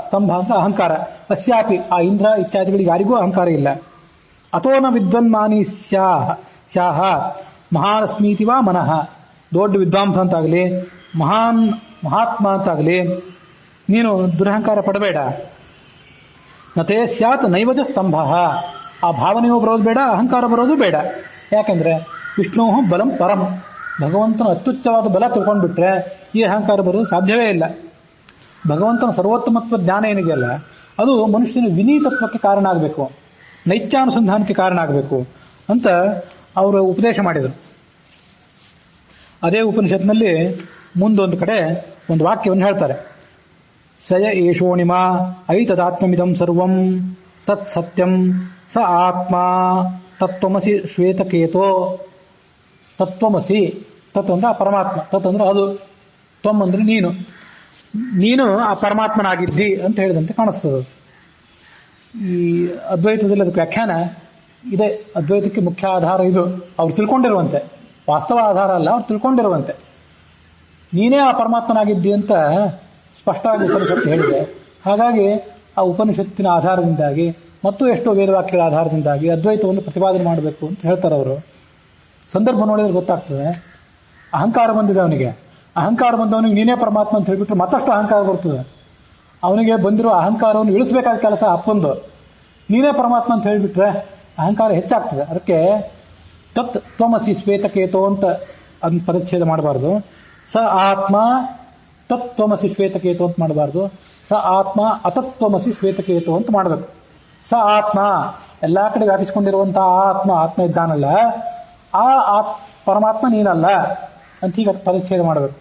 ಸ್ತಂಭ ಅಂದ್ರೆ ಅಹಂಕಾರ. ಅಸ್ಯಾಪಿ, ಆ ಇಂದ್ರ ಇತ್ಯಾದಿಗಳಿಗೆ ಯಾರಿಗೂ ಅಹಂಕಾರ ಇಲ್ಲ. ಅಥೋ ನ ವಿದ್ವನ್ಮಾನಿ ಸ್ಯಾಹ ಮಹಾರಶ್ಮೀತಿ ವಾ ಮನಃ. ದೊಡ್ಡ ವಿದ್ವಾಂಸ ಅಂತಾಗಲಿ, ಮಹಾತ್ಮ ಅಂತಾಗಲಿ ನೀನು ದುರಹಂಕಾರ ಪಡಬೇಡ. ನತೇ ಸ್ಯಾತ್ ನೈವಜ ಸ್ತಂಭ, ಆ ಭಾವನೆಯೂ ಬರೋದು ಬೇಡ, ಅಹಂಕಾರ ಬರೋದು ಬೇಡ. ಯಾಕೆಂದ್ರೆ ವಿಷ್ಣು ಬಲಂ ಪರಂ, ಭಗವಂತನ ಅತ್ಯುಚ್ಚವಾದ ಬಲ ತಿಳ್ಕೊಂಡ್ಬಿಟ್ರೆ ಈ ಅಹಂಕಾರ ಬರೋದು ಸಾಧ್ಯವೇ ಇಲ್ಲ. ಭಗವಂತನ ಸರ್ವೋತ್ತಮತ್ವ ಜ್ಞಾನ ಏನಿದೆಯಲ್ಲ ಅದು ಮನುಷ್ಯನ ವಿನೀತತ್ವಕ್ಕೆ ಕಾರಣ ಆಗಬೇಕು, ನೈತ್ಯಾನುಸಂಧಾನಕ್ಕೆ ಕಾರಣ ಆಗಬೇಕು ಅಂತ ಅವರು ಉಪದೇಶ ಮಾಡಿದರು. ಅದೇ ಉಪನಿಷತ್ನಲ್ಲಿ ಮುಂದೊಂದು ಕಡೆ ಒಂದು ವಾಕ್ಯವನ್ನು ಹೇಳ್ತಾರೆ. ಸಯ ಏಷೋಣಿಮ ಐತದಾತ್ಮಮಿದಂ ಸರ್ವಂ ತತ್ ಸತ್ಯಂ ಸ ಆತ್ಮ ತತ್ವಮಸಿ ಶ್ವೇತಕೇತೋ. ತತ್ವಮಸಿ, ತತ್ ಅಂದ್ರೆ ಆ ಪರಮಾತ್ಮ, ತತ್ ಅಂದ್ರೆ ಅದು, ತ್ವಂ ಅಂದ್ರೆ ನೀನು ಆ ಪರಮಾತ್ಮನಾಗಿದ್ದಿ ಅಂತ ಹೇಳಿದಂತೆ ಕಾಣಿಸ್ತದೆ. ಈ ಅದ್ವೈತದಲ್ಲಿ ಅದಕ್ಕೆ ವ್ಯಾಖ್ಯಾನ ಇದೆ. ಅದ್ವೈತಕ್ಕೆ ಮುಖ್ಯ ಆಧಾರ ಇದು, ಅವ್ರು ತಿಳ್ಕೊಂಡಿರುವಂತೆ, ವಾಸ್ತವ ಆಧಾರ ಅಲ್ಲ, ಅವ್ರು ತಿಳ್ಕೊಂಡಿರುವಂತೆ ನೀನೇ ಆ ಪರಮಾತ್ಮನಾಗಿದ್ದಿ ಅಂತ ಸ್ಪಷ್ಟವಾಗಿ ಉಪನಿಷತ್ತು ಹೇಳಿದೆ. ಹಾಗಾಗಿ ಆ ಉಪನಿಷತ್ತಿನ ಆಧಾರದಿಂದಾಗಿ ಮತ್ತು ಎಷ್ಟೋ ವೇದವಾಕ್ಯಗಳ ಆಧಾರದಿಂದಾಗಿ ಅದ್ವೈತವನ್ನು ಪ್ರತಿಪಾದನೆ ಮಾಡಬೇಕು ಅಂತ ಹೇಳ್ತಾರೆ ಅವರು. ಸಂದರ್ಭ ನೋಡಿದ್ರೆ ಗೊತ್ತಾಗ್ತದೆ. ಅಹಂಕಾರ ಬಂದಿದೆ ಅವನಿಗೆ, ಅಹಂಕಾರ ಬಂದವನಿಗೆ ನೀನೇ ಪರಮಾತ್ಮ ಅಂತ ಹೇಳ್ಬಿಟ್ರೆ ಮತ್ತಷ್ಟು ಅಹಂಕಾರ ಬರ್ತದೆ. ಅವನಿಗೆ ಬಂದಿರೋ ಅಹಂಕಾರವನ್ನು ಇಳಿಸಬೇಕಾದ ಕೆಲಸ ಅಪ್ಪಂದು. ನೀನೇ ಪರಮಾತ್ಮ ಅಂತ ಹೇಳಿಬಿಟ್ರೆ ಅಹಂಕಾರ ಹೆಚ್ಚಾಗ್ತದೆ. ಅದಕ್ಕೆ ತತ್ ತ್ವಮಸಿ ಶ್ವೇತಕೇತೋ ಅಂತ ಅದನ್ನ ಪರಿಚ್ಛೇದ ಮಾಡಬಾರ್ದು. ಸ ಆತ್ಮ ತತ್ವಮಸಿ ಶ್ವೇತಕೇತು ಅಂತ ಮಾಡಬಾರ್ದು. ಸ ಆತ್ಮ ಅತತ್ವಮಸಿ ಶ್ವೇತಕೇತು ಅಂತ ಮಾಡಬೇಕು. ಸ ಆತ್ಮ ಎಲ್ಲಾ ಕಡೆ ವ್ಯಾಪಿಸಿಕೊಂಡಿರುವಂತಹ ಆತ್ಮ ಇದ್ದಾನಲ್ಲ, ಆ ಪರಮಾತ್ಮ ನೀನಲ್ಲ ಅಂತ ಈಗ ಪರಿಚ್ಛೇದ ಮಾಡಬೇಕು.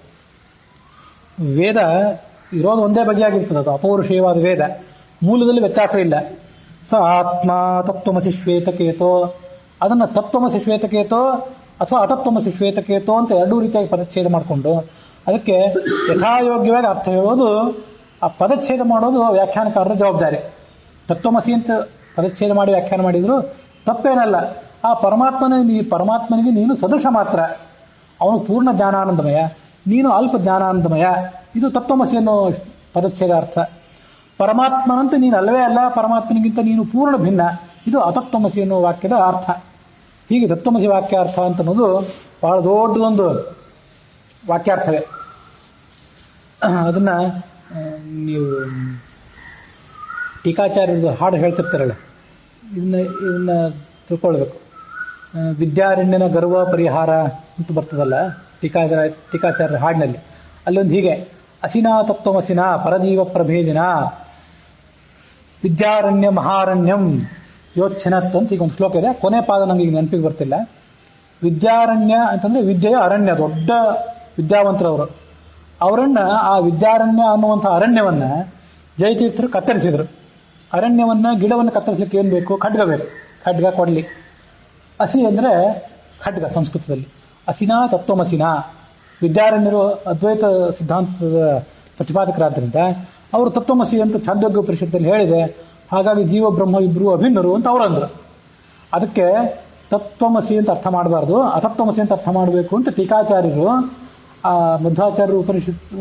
ವೇದ ಇರೋದು ಒಂದೇ ಬಗೆಯಾಗಿರ್ತದೆ, ಅದು ಅಪೌರುಷೇಯವಾದ ವೇದ, ಮೂಲದಲ್ಲಿ ವ್ಯತ್ಯಾಸ ಇಲ್ಲ. ಸ ಆತ್ಮ ತತ್ವಮಸಿ ಶ್ವೇತಕೇತೋ, ಅದನ್ನ ತತ್ವಮಸಿ ಶ್ವೇತಕೇತೋ ಅಥವಾ ಅತತ್ವಮಸಿ ಶ್ವೇತಕೇತೋ ಅಂತ ಎರಡೂ ರೀತಿಯಾಗಿ ಪದಚ್ಛೇದ ಮಾಡಿಕೊಂಡು ಅದಕ್ಕೆ ಯಥಾಯೋಗ್ಯವಾಗಿ ಅರ್ಥ ಹೇಳೋದು, ಆ ಪದಚ್ಛೇದ ಮಾಡೋದು ವ್ಯಾಖ್ಯಾನಕಾರರ ಜವಾಬ್ದಾರಿ. ತತ್ವಮಸಿ ಅಂತ ಪದಚ್ಛೇದ ಮಾಡಿ ವ್ಯಾಖ್ಯಾನ ಮಾಡಿದ್ರು ತಪ್ಪೇನಲ್ಲ. ಆ ಪರಮಾತ್ಮನಿಗೆ ನೀನು ಸದೃಶ ಮಾತ್ರ, ಅವನು ಪೂರ್ಣ ಜ್ಞಾನಾನಂದಮಯ, ನೀನು ಅಲ್ಪ ಜ್ಞಾನಾನಂದಮಯ. ಇದು ತತ್ವಮಸಿ ಅನ್ನೋ ಪದಚ್ಛೇದ ಅರ್ಥ. ಪರಮಾತ್ಮನಂತೆ ನೀನು ಅಲ್ಲವೇ ಅಲ್ಲ, ಪರಮಾತ್ಮನಿಗಿಂತ ನೀನು ಪೂರ್ಣ ಭಿನ್ನ, ಇದು ಅತತ್ವಮಸಿ ಅನ್ನೋ ವಾಕ್ಯದ ಅರ್ಥ. ಹೀಗೆ ತತ್ವಮಸಿ ವಾಕ್ಯಾರ್ಥ ಅಂತ ಅನ್ನೋದು ಬಹಳ ದೊಡ್ಡದೊಂದು ವಾಕ್ಯಾರ್ಥವೇ. ಅದನ್ನ ನೀವು ಟೀಕಾಚಾರ್ಯರು ಹಾಡು ಹೇಳ್ತಿರ್ತಾರಲ್ಲ, ಇದನ್ನ ತಿಳ್ಕೊಳ್ಬೇಕು. ವಿದ್ಯಾರಣ್ಯನ ಗರ್ವ ಪರಿಹಾರ ಅಂತ ಬರ್ತದಲ್ಲ ಟೀಕಾಚಾರ್ಯರ ಹಾಡಿನಲ್ಲಿ, ಅಲ್ಲೊಂದು ಹೀಗೆ ಅಸಿನಾ ತತ್ವಮಸಿನ ಪರಜೀವ ಪ್ರಭೇದಿನ ವಿದ್ಯಾರಣ್ಯ ಮಹಾರಣ್ಯಂ ಯೋಚ್ಛನತ್ ಅಂತ ಈಗ ಒಂದು ಶ್ಲೋಕ ಇದೆ. ಕೊನೆ ಪಾದ ನಂಗೆ ಈಗ ನೆನಪಿಗೆ ಬರ್ತಿಲ್ಲ. ವಿದ್ಯಾರಣ್ಯ ಅಂತಂದ್ರೆ ವಿದ್ಯೆಯ ಅರಣ್ಯ, ದೊಡ್ಡ ವಿದ್ಯಾವಂತರವರು. ಅವರನ್ನ ಆ ವಿದ್ಯಾರಣ್ಯ ಅನ್ನುವಂಥ ಅರಣ್ಯವನ್ನ ಜಯತೀರ್ಥರು ಕತ್ತರಿಸಿದ್ರು. ಅರಣ್ಯವನ್ನ, ಗಿಡವನ್ನು ಕತ್ತರಿಸಲಿಕ್ಕೆ ಏನ್ ಬೇಕು? ಖಡ್ಗ ಬೇಕು, ಖಡ್ಗ ಕೊಡ್ಲಿ. ಅಸಿ ಅಂದ್ರೆ ಖಡ್ಗ ಸಂಸ್ಕೃತದಲ್ಲಿ. ಅಸಿನಾ ತತ್ವಮಸಿನ, ವಿದ್ಯಾರಣ್ಯರು ಅದ್ವೈತ ಸಿದ್ಧಾಂತದ ಪ್ರತಿಪಾದಕರಾದ್ರಿಂದ ಅವರು ತತ್ವಮಸಿ ಅಂತ ಛಾಂದೋಗ್ಯ ಉಪನಿಷತ್ತಲ್ಲಿ ಹೇಳಿದೆ. ಹಾಗಾಗಿ ಜೀವ ಬ್ರಹ್ಮ ಇಬ್ರು ಅಭಿನ್ನರು ಅಂತ ಅವರಂದ್ರು. ಅದಕ್ಕೆ ತತ್ವಮಸಿ ಅಂತ ಅರ್ಥ ಮಾಡಬಾರ್ದು, ಅತತ್ವಮಸಿ ಅಂತ ಅರ್ಥ ಮಾಡಬೇಕು ಅಂತ ಟೀಕಾಚಾರ್ಯರು ಆ ಮಧ್ವಾಚಾರ್ಯರು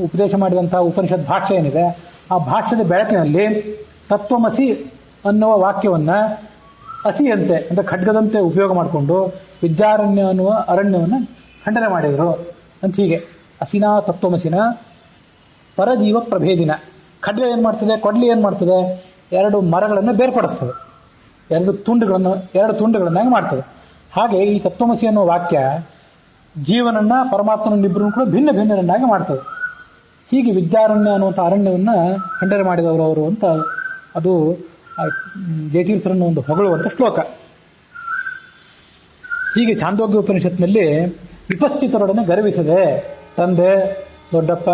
ಉಪದೇಶ ಮಾಡಿದಂತಹ ಉಪನಿಷತ್ ಭಾಷ್ಯ ಏನಿದೆ ಆ ಭಾಷ್ಯದ ಬೆಳಕಿನಲ್ಲಿ ತತ್ವಮಸಿ ಅನ್ನುವ ವಾಕ್ಯವನ್ನ ಅಸಿಯಂತೆ ಅಂದ್ರೆ ಖಡ್ಗದಂತೆ ಉಪಯೋಗ ಮಾಡಿಕೊಂಡು ವಿದ್ಯಾರಣ್ಯ ಅನ್ನುವ ಅರಣ್ಯವನ್ನು ಖಂಡನೆ ಮಾಡಿದರು ಅಂತ. ಹೀಗೆ ಅಸಿನಾ ತತ್ವಮಸಿನ ಪರಜೀವ ಪ್ರಭೇದಿನ. ಖಡ್ಗ ಏನ್ ಮಾಡ್ತದೆ, ಕೊಡ್ಲಿ ಏನ್ ಮಾಡ್ತದೆ? ಎರಡು ಮರಗಳನ್ನು ಬೇರ್ಪಡಿಸ್ತದೆ, ಎರಡು ತುಂಡುಗಳನ್ನಾಗಿ ಮಾಡ್ತದೆ. ಹಾಗೆ ಈ ತತ್ವಮಸಿ ಅನ್ನುವ ವಾಕ್ಯ ಜೀವನನ್ನ ಪರಮಾತ್ಮನಿಬ್ಬರನ್ನು ಕೂಡ ಭಿನ್ನ ಭಿನ್ನರನ್ನಾಗಿ ಮಾಡ್ತದೆ. ಹೀಗೆ ವಿದ್ಯಾರಣ್ಯ ಅನ್ನುವಂಥ ಅರಣ್ಯವನ್ನ ಖಂಡನೆ ಮಾಡಿದವರು ಅವರು ಅಂತ ಅದು ಜಯತೀರ್ಥರನ್ನು ಒಂದು ಹೊಗಳುವಂಥ ಶ್ಲೋಕ. ಹೀಗೆ ಛಾಂದೋಗ್ಯ ಉಪನಿಷತ್ನಲ್ಲಿ ವಿಪಶ್ಚಿತರೊಡನೆ ಗರ್ವಿಸದೆ ತಂದೆ, ದೊಡ್ಡಪ್ಪ,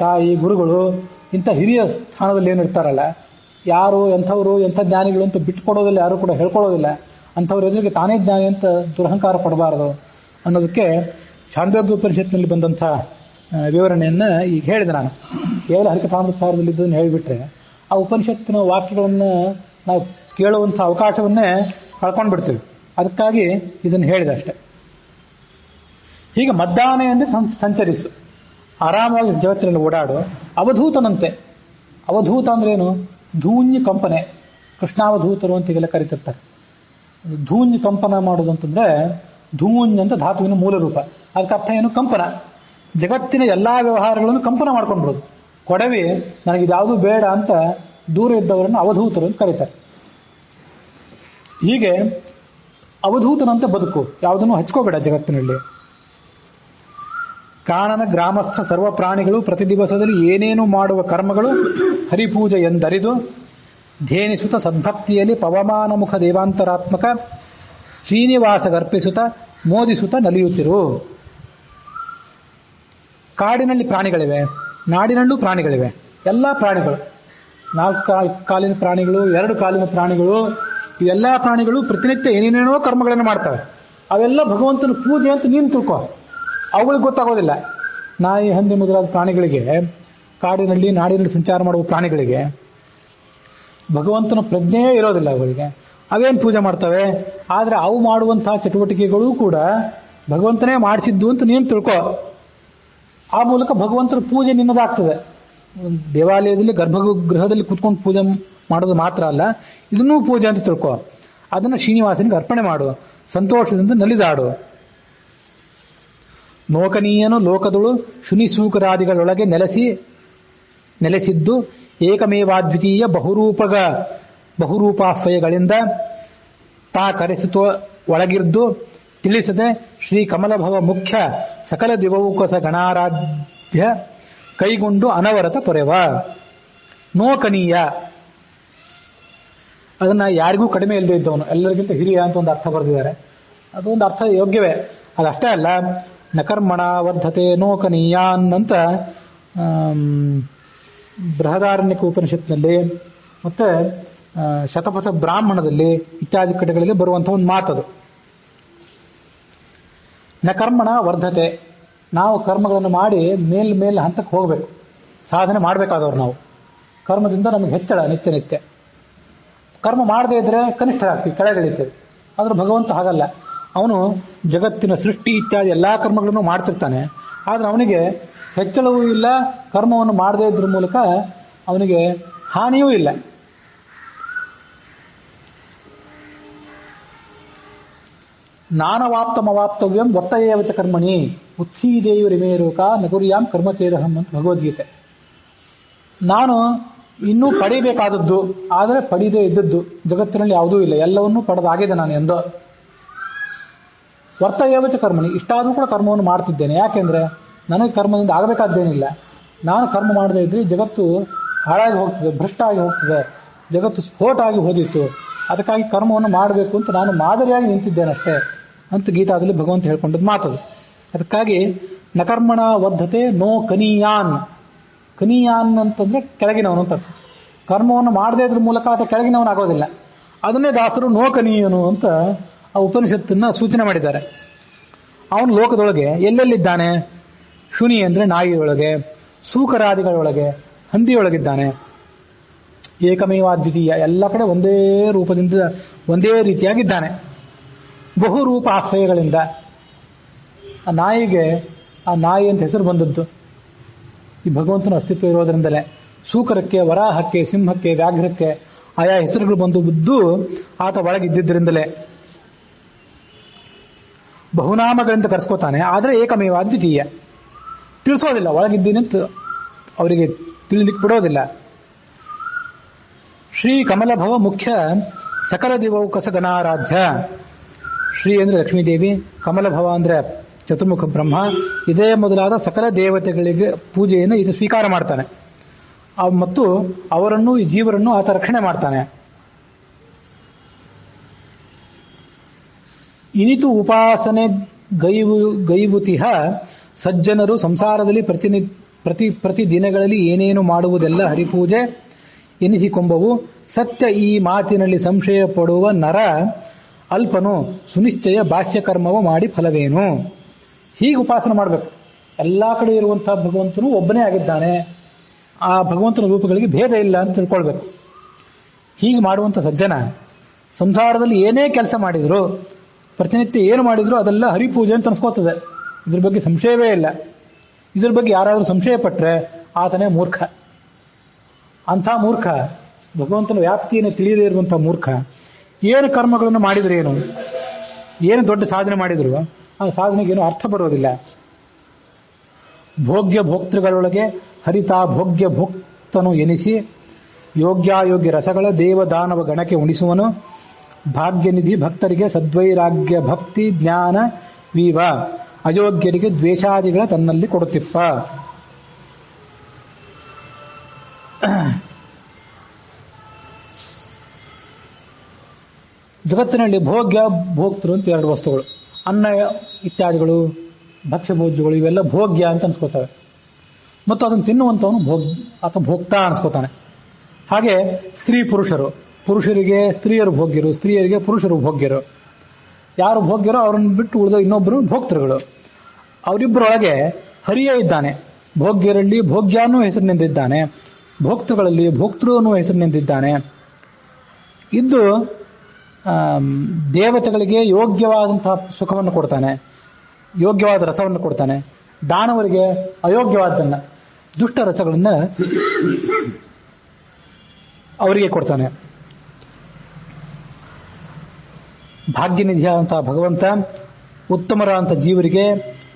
ತಾಯಿ, ಗುರುಗಳು ಇಂಥ ಹಿರಿಯ ಸ್ಥಾನದಲ್ಲಿ ಏನಿರ್ತಾರಲ್ಲ, ಯಾರು ಎಂಥವ್ರು ಎಂಥ ಜ್ಞಾನಿಗಳು ಅಂತ ಬಿಟ್ಟುಕೊಡೋದಿಲ್ಲ, ಯಾರು ಕೂಡ ಹೇಳ್ಕೊಳ್ಳೋದಿಲ್ಲ. ಅಂಥವ್ರ ಎದುರಿಗೆ ತಾನೇ ಜ್ಞಾನಿ ಅಂತ ದುರಹಂಕಾರ ಪಡಬಾರದು ಅನ್ನೋದಕ್ಕೆ ಛಾಂದೋಗ್ಯ ಉಪನಿಷತ್ನಲ್ಲಿ ಬಂದಂಥ ವಿವರಣೆಯನ್ನ ಈಗ ಹೇಳಿದೆ ನಾನು. ಕೇವಲ ಹರಿಕಥಾಮೃತಸಾರದಲ್ಲಿ ಇದನ್ನು ಹೇಳಿಬಿಟ್ರೆ ಆ ಉಪನಿಷತ್ತಿನ ವಾಕ್ಯಗಳನ್ನು ನಾವು ಕೇಳುವಂಥ ಅವಕಾಶವನ್ನೇ ಕಳ್ಕೊಂಡ್ಬಿಡ್ತೀವಿ. ಅದಕ್ಕಾಗಿ ಇದನ್ನು ಹೇಳಿದೆ ಅಷ್ಟೆ. ಹೀಗೆ ಮದ್ದಾನೆ ಅಂದರೆ ಸಂಚರಿಸು, ಆರಾಮವಾಗಿ ಜಗತ್ತಿನಲ್ಲಿ ಓಡಾಡು, ಅವಧೂತನಂತೆ. ಅವಧೂತ ಅಂದ್ರೇನು? ಧೂನ್ಯ ಕಂಪನೆ, ಕೃಷ್ಣಾವಧೂತರು ಅಂತ ಈಗೆಲ್ಲ ಕರೀತಿರ್ತಾರೆ. ಧೂನ್ಯ ಕಂಪನ ಮಾಡೋದು ಅಂತಂದ್ರೆ ಧೂನ್ಯ ಅಂತ ಧಾತುವಿನ ಮೂಲ ರೂಪ. ಅದಕ್ಕೆ ಅರ್ಥ ಏನು? ಕಂಪನ. ಜಗತ್ತಿನ ಎಲ್ಲಾ ವ್ಯವಹಾರಗಳನ್ನು ಕಂಪನ ಮಾಡ್ಕೊಂಡ್ಬಿಡೋದು. ಕೊಡವಿ ನನಗಿದ್ಯಾವುದೂ ಬೇಡ ಅಂತ ದೂರ ಇದ್ದವರನ್ನು ಅವಧೂತರು ಅಂತ ಕರೀತಾರೆ. ಹೀಗೆ ಅವಧೂತನಂತೆ ಬದುಕು, ಯಾವುದನ್ನು ಹಚ್ಕೋಬೇಡ ಜಗತ್ತಿನಲ್ಲಿ. ಕಾಣನ ಗ್ರಾಮಸ್ಥ ಸರ್ವ ಪ್ರಾಣಿಗಳು ಪ್ರತಿ ದಿವಸದಲ್ಲಿ ಏನೇನು ಮಾಡುವ ಕರ್ಮಗಳು ಹರಿಪೂಜೆ ಎಂದರಿದು ಧೇನಿಸುತ್ತ ಸದ್ಭಕ್ತಿಯಲ್ಲಿ ಪವಮಾನ ಮುಖ ದೇವಾಂತರಾತ್ಮಕ ಶ್ರೀನಿವಾಸಗರ್ಪಿಸುತ್ತ ಮೋದಿಸುತ್ತ ನಲಿಯುತ್ತಿರು. ಕಾಡಿನಲ್ಲಿ ಪ್ರಾಣಿಗಳಿವೆ, ನಾಡಿನಲ್ಲೂ ಪ್ರಾಣಿಗಳಿವೆ. ಎಲ್ಲ ಪ್ರಾಣಿಗಳು, 4 ಕಾಲಿನ ಪ್ರಾಣಿಗಳು, 2 ಕಾಲಿನ ಪ್ರಾಣಿಗಳು, ಇವೆಲ್ಲ ಪ್ರಾಣಿಗಳು ಪ್ರತಿನಿತ್ಯ ಏನೇನೇನೋ ಕರ್ಮಗಳನ್ನು ಮಾಡ್ತವೆ. ಅವೆಲ್ಲ ಭಗವಂತನ ಪೂಜೆ ಅಂತ ನೀನು ತಿಳ್ಕೊ. ಅವುಗಳಿಗೆ ಗೊತ್ತಾಗೋದಿಲ್ಲ. ನಾಯಿ, ಹಂದಿ ಮೊದಲಾದ ಪ್ರಾಣಿಗಳಿಗೆ, ಕಾಡಿನಲ್ಲಿ ನಾಡಿನಲ್ಲಿ ಸಂಚಾರ ಮಾಡುವ ಪ್ರಾಣಿಗಳಿಗೆ ಭಗವಂತನ ಪ್ರಜ್ಞೆಯೇ ಇರೋದಿಲ್ಲ. ಅವುಗಳಿಗೆ ಅವೇನು ಪೂಜೆ ಮಾಡ್ತವೆ. ಆದರೆ ಅವು ಮಾಡುವಂತಹ ಚಟುವಟಿಕೆಗಳು ಕೂಡ ಭಗವಂತನೇ ಮಾಡಿಸಿದ್ದು ಅಂತ ನೀನು ತಿಳ್ಕೊ. ಆ ಮೂಲಕ ಭಗವಂತನ ಪೂಜೆ ನಿನ್ನದಾಗ್ತದೆ. ದೇವಾಲಯದಲ್ಲಿ ಗರ್ಭಗೃಹದಲ್ಲಿ ಕೂತ್ಕೊಂಡು ಪೂಜೆ ಮಾಡೋದು ಮಾತ್ರ ಅಲ್ಲ, ಇದನ್ನೂ ಪೂಜೆ ಅಂತ ತಿಳ್ಕೊ. ಅದನ್ನು ಶ್ರೀನಿವಾಸನಿಗೆ ಅರ್ಪಣೆ ಮಾಡು, ಸಂತೋಷದಿಂದ ನಲಿದಾಡು. ನೋಕನೀಯನು ಲೋಕದಳು ಶುನಿಸೂಕರಾದಿಗಳೊಳಗೆ ನೆಲೆಸಿದ್ದು ಏಕಮೇವಾದ್ವಿತೀಯ ಬಹುರೂಪಾಶ್ವಯಗಳಿಂದ ತಾ ಕರೆಸಿತು ಒಳಗಿರ್ದು ತಿಳಿಸದೆ ಶ್ರೀ ಕಮಲಭವ ಮುಖ್ಯ ಸಕಲ ದಿವೌಕಸ ಗಣಾರಾಧ್ಯ ಕೈಗೊಂಡು ಅನವರತ ಪೊರೆವ. ನೋಕನೀಯ ಅದನ್ನ ಯಾರಿಗೂ ಕಡಿಮೆ ಇಲ್ಲದೆ ಇದ್ದವನು, ಎಲ್ಲರಿಗಿಂತ ಹಿರಿಯ ಅಂತ ಒಂದು ಅರ್ಥ ಬರೆದಿದ್ದಾರೆ. ಅದೊಂದು ಅರ್ಥ ಯೋಗ್ಯವೇ. ಅದಷ್ಟೇ ಅಲ್ಲ, ನಕರ್ಮಣ ವರ್ಧತೆ ನೋಕನೀಯಾನ್ ಅಂತ ಬೃಹದಾರಣ್ಯಕ ಉಪನಿಷತ್ನಲ್ಲಿ ಮತ್ತೆ ಶತಪಥ ಬ್ರಾಹ್ಮಣದಲ್ಲಿ ಇತ್ಯಾದಿ ಕಡೆಗಳಲ್ಲಿ ಬರುವಂತಹ ಒಂದು ಮಾತದು. ನಕರ್ಮಣ ವರ್ಧತೆ, ನಾವು ಕರ್ಮಗಳನ್ನು ಮಾಡಿ ಮೇಲ್ ಹಂತಕ್ಕೆ ಹೋಗಬೇಕು, ಸಾಧನೆ ಮಾಡಬೇಕಾದವ್ರು ನಾವು. ಕರ್ಮದಿಂದ ನಮಗೆ ಹೆಚ್ಚಳ ನಿತ್ಯ. ಕರ್ಮ ಮಾಡದೇ ಇದ್ರೆ ಕನಿಷ್ಠರಾಗ್ತೀವಿ, ಕೆಳಗಿಳಿತೇವೆ. ಆದ್ರೆ ಭಗವಂತ ಹಾಗಲ್ಲ. ಅವನು ಜಗತ್ತಿನ ಸೃಷ್ಟಿ ಇತ್ಯಾದಿ ಎಲ್ಲಾ ಕರ್ಮಗಳನ್ನು ಮಾಡ್ತಿರ್ತಾನೆ. ಆದ್ರೆ ಅವನಿಗೆ ಹೆಚ್ಚಳವೂ ಇಲ್ಲ, ಕರ್ಮವನ್ನು ಮಾಡದೇ ಇದ್ರ ಮೂಲಕ ಅವನಿಗೆ ಹಾನಿಯೂ ಇಲ್ಲ. ನಾನವಾಪ್ತಮವಾಪ್ತವ್ಯಂ ವರ್ತಯೇವಚ ಕರ್ಮಣಿ ಉತ್ಸೀದೇಯುರಿಮೇರೋಕ ನಗುರ್ಯಾಂ ಕರ್ಮಚೇದಹಂ ಅಂತ ಭಗವದ್ಗೀತೆ. ನಾನು ಇನ್ನೂ ಪಡಿಬೇಕಾದದ್ದು, ಆದರೆ ಪಡಿದೇ ಇದ್ದದ್ದು ಜಗತ್ತಿನಲ್ಲಿ ಯಾವುದೂ ಇಲ್ಲ, ಎಲ್ಲವನ್ನೂ ಪಡೆದಾಗಿದೆ ನಾನು ಎಂದೋ. ವರ್ತಯೇವಚ ಕರ್ಮಣಿ, ಇಷ್ಟಾದರೂ ಕೂಡ ಕರ್ಮವನ್ನು ಮಾಡ್ತಿದ್ದೇನೆ. ಯಾಕೆಂದ್ರೆ ನನಗೆ ಕರ್ಮದಿಂದ ಆಗಬೇಕಾದ್ದೇನಿಲ್ಲ. ನಾನು ಕರ್ಮ ಮಾಡದೇ ಇದ್ರೆ ಜಗತ್ತು ಹಾಳಾಗಿ ಹೋಗ್ತದೆ, ಭ್ರಷ್ಟ ಆಗಿ ಹೋಗ್ತದೆ, ಜಗತ್ತು ಸ್ಫೋಟ ಆಗಿ ಹೋದಿತ್ತು. ಅದಕ್ಕಾಗಿ ಕರ್ಮವನ್ನು ಮಾಡಬೇಕು ಅಂತ ನಾನು ಮಾದರಿಯಾಗಿ ನಿಂತಿದ್ದೇನಷ್ಟೇ ಅಂತ ಗೀತಾದಲ್ಲಿ ಭಗವಂತ ಹೇಳ್ಕೊಂಡದ್ದು ಮಾತದು. ಅದಕ್ಕಾಗಿ ನಕರ್ಮಣ ವರ್ಧತೆ ನೋ ಕನೀಯಾನ್. ಕನೀಯಾನ್ ಅಂತಂದ್ರೆ ಕೆಳಗಿನವನು ಅಂತ ಅರ್ಥ. ಕರ್ಮವನ್ನು ಮಾಡದೇ ಇದ್ರ ಮೂಲಕ ಆತ ಕೆಳಗಿನವನಾಗೋದಿಲ್ಲ. ಅದನ್ನೇ ದಾಸರು ನೋ ಕನೀಯನು ಅಂತ ಆ ಉಪನಿಷತ್ತನ್ನ ಸೂಚನೆ ಮಾಡಿದ್ದಾರೆ. ಅವನು ಲೋಕದೊಳಗೆ ಎಲ್ಲೆಲ್ಲಿದ್ದಾನೆ? ಶುನಿ ಅಂದ್ರೆ ನಾಯಿಯೊಳಗೆ, ಸೂಕರಾದಿಗಳೊಳಗೆ, ಹಂದಿಯೊಳಗಿದ್ದಾನೆ. ಏಕಮೇವಾದ್ವಿತೀಯ, ಎಲ್ಲ ಕಡೆ ಒಂದೇ ರೂಪದಿಂದ ಒಂದೇ ರೀತಿಯಾಗಿದ್ದಾನೆ. ಬಹುರೂಪ ಆಶ್ರಯಗಳಿಂದ ಆ ನಾಯಿಗೆ ಆ ನಾಯಿ ಅಂತ ಹೆಸರು ಬಂದದ್ದು ಈ ಭಗವಂತನ ಅಸ್ತಿತ್ವ ಇರೋದರಿಂದಲೇ. ಸೂಕರಕ್ಕೆ, ವರಾಹಕ್ಕೆ, ಸಿಂಹಕ್ಕೆ, ವ್ಯಾಘ್ರಕ್ಕೆ ಆಯಾ ಹೆಸರುಗಳು ಬಂದು ಆತ ಒಳಗಿದ್ದಿದ್ದರಿಂದಲೇ. ಬಹುನಾಮಗಳಿಂದ ಕರೆಸ್ಕೋತಾನೆ, ಆದರೆ ಏಕಮೇವಾದ್ವಿತೀಯ, ತಿಳಿಸೋದಿಲ್ಲ. ಒಳಗಿದ್ದೀನಿ ಅಂತ ಅವರಿಗೆ ತಿಳಿಲಿಕ್ಕೆ ಬಿಡೋದಿಲ್ಲ. ಶ್ರೀ ಕಮಲಭವ ಮುಖ್ಯ ಸಕಲ ದಿವೌಕಸ ಗಣಾರಾಧ್ಯ. ಶ್ರೀ ಅಂದ್ರೆ ಲಕ್ಷ್ಮೀದೇವಿ, ಕಮಲಭವ ಅಂದ್ರೆ ಚತುರ್ಮುಖ ಬ್ರಹ್ಮ, ಇದೇ ಮೊದಲಾದ ಸಕಲ ದೇವತೆಗಳಿಗೆ ಪೂಜೆಯನ್ನು ಇದು ಸ್ವೀಕಾರ ಮಾಡ್ತಾನೆ. ಮತ್ತು ಅವರನ್ನು, ಈ ಜೀವರನ್ನು ಆತ ರಕ್ಷಣೆ ಮಾಡ್ತಾನೆ. ಇನಿತು ಉಪಾಸನೆ ಗೈವುತಿಹ ಸಜ್ಜನರು ಸಂಸಾರದಲ್ಲಿ ಪ್ರತಿ ದಿನಗಳಲ್ಲಿ ಏನೇನು ಮಾಡುವುದೆಲ್ಲ ಹರಿಪೂಜೆ ಎನಿಸಿಕೊಂಬವು. ಸತ್ಯ ಈ ಮಾತಿನಲ್ಲಿ ಸಂಶಯ ಪಡುವ ನರ ಅಲ್ಪನು ಸುನಿಶ್ಚಯ ಭಾಷ್ಯಕರ್ಮವ ಮಾಡಿ ಫಲವೇನು. ಹೀಗೆ ಉಪಾಸನೆ ಮಾಡಬೇಕು. ಎಲ್ಲಾ ಕಡೆ ಇರುವಂತಹ ಭಗವಂತನು ಒಬ್ಬನೇ ಆಗಿದ್ದಾನೆ, ಆ ಭಗವಂತನ ರೂಪಗಳಿಗೆ ಭೇದ ಇಲ್ಲ ಅಂತ ತಿಳ್ಕೊಳ್ಬೇಕು. ಹೀಗೆ ಮಾಡುವಂಥ ಸಜ್ಜನ ಸಂಸಾರದಲ್ಲಿ ಏನೇ ಕೆಲಸ ಮಾಡಿದ್ರು, ಪ್ರತಿನಿತ್ಯ ಏನು ಮಾಡಿದ್ರು ಅದೆಲ್ಲ ಹರಿಪೂಜೆ ಅಂತ ಅನ್ಸ್ಕೋತದೆ. ಇದ್ರ ಬಗ್ಗೆ ಸಂಶಯವೇ ಇಲ್ಲ. ಇದ್ರ ಬಗ್ಗೆ ಯಾರಾದರೂ ಸಂಶಯ ಪಟ್ರೆ ಆತನೇ ಮೂರ್ಖ. ಅಂಥ ಮೂರ್ಖ, ಭಗವಂತನ ವ್ಯಾಪ್ತಿಯನ್ನು ತಿಳಿಯದೇ ಇರುವಂತಹ ಮೂರ್ಖ, ಏನು ಕರ್ಮಗಳನ್ನು ಮಾಡಿದ್ರು, ಏನು ದೊಡ್ಡ ಸಾಧನೆ ಮಾಡಿದ್ರು ಆ ಸಾಧನೆಗೇನು ಅರ್ಥ ಬರೋದಿಲ್ಲ. ಭೋಗ್ಯ ಭೋಕ್ತೃಗಳೊಳಗೆ ಹರಿತಾ ಭೋಗ್ಯ ಭೋಕ್ತನು ಎನಿಸಿ ಯೋಗ್ಯಾಯೋಗ್ಯ ರಸಗಳ ದೇವದಾನವ ಗಣಕ್ಕೆ ಉಣಿಸುವನು. ಭಾಗ್ಯನಿಧಿ ಭಕ್ತರಿಗೆ ಸದ್ವೈರಾಗ್ಯ ಭಕ್ತಿ ಜ್ಞಾನ ವೀವ, ಅಯೋಗ್ಯರಿಗೆ ದ್ವೇಷಾದಿಗಳ ತನ್ನಲ್ಲಿ ಕೊಡುತ್ತಿಪ್ಪ. ಜಗತ್ತಿನಲ್ಲಿ ಭೋಗ್ಯ ಭೋಕ್ತೃ ಅಂತ ಎರಡು ವಸ್ತುಗಳು, ಅನ್ನ ಇತ್ಯಾದಿಗಳು ಭಕ್ಷ್ಯಭೋಜ್ಯಗಳು ಇವೆಲ್ಲ ಭೋಗ್ಯ ಅಂತ ಅನ್ಸ್ಕೋತವೆ. ಮತ್ತು ಅದನ್ನು ತಿನ್ನುವಂಥವನು ಅಥವಾ ಭೋಕ್ತಾ ಅನ್ಸ್ಕೋತಾನೆ. ಹಾಗೆ ಸ್ತ್ರೀ ಪುರುಷರು, ಪುರುಷರಿಗೆ ಸ್ತ್ರೀಯರು ಭೋಗ್ಯರು, ಸ್ತ್ರೀಯರಿಗೆ ಪುರುಷರು ಭೋಗ್ಯರು. ಯಾರು ಭೋಗ್ಯರೋ ಅವರನ್ನು ಬಿಟ್ಟು ಉಳಿದ ಇನ್ನೊಬ್ಬರು ಭೋಕ್ತೃಗಳು. ಅವರಿಬ್ಬರೊಳಗೆ ಹರಿಯೇ ಇದ್ದಾನೆ. ಭೋಗ್ಯರಲ್ಲಿ ಭೋಗ್ಯಾನೂ ಹೆಸರಿನಿಂದಿದ್ದಾನೆ, ಭೋಕ್ತೃಗಳಲ್ಲಿ ಭೋಕ್ತೃ ಅನ್ನುವ ಹೆಸರಿನಿಂದಿದ್ದಾನೆ. ಇದ್ದು ದೇವತೆಗಳಿಗೆ ಯೋಗ್ಯವಾದಂತಹ ಸುಖವನ್ನು ಕೊಡ್ತಾನೆ, ಯೋಗ್ಯವಾದ ರಸವನ್ನು ಕೊಡ್ತಾನೆ. ದಾನವರಿಗೆ ಅಯೋಗ್ಯವಾದನ್ನ ದುಷ್ಟ ರಸಗಳನ್ನ ಅವರಿಗೆ ಕೊಡ್ತಾನೆ. ಭಾಗ್ಯನಿಧಿಯಾದಂತಹ ಭಗವಂತ ಉತ್ತಮರಾದಂಥ ಜೀವರಿಗೆ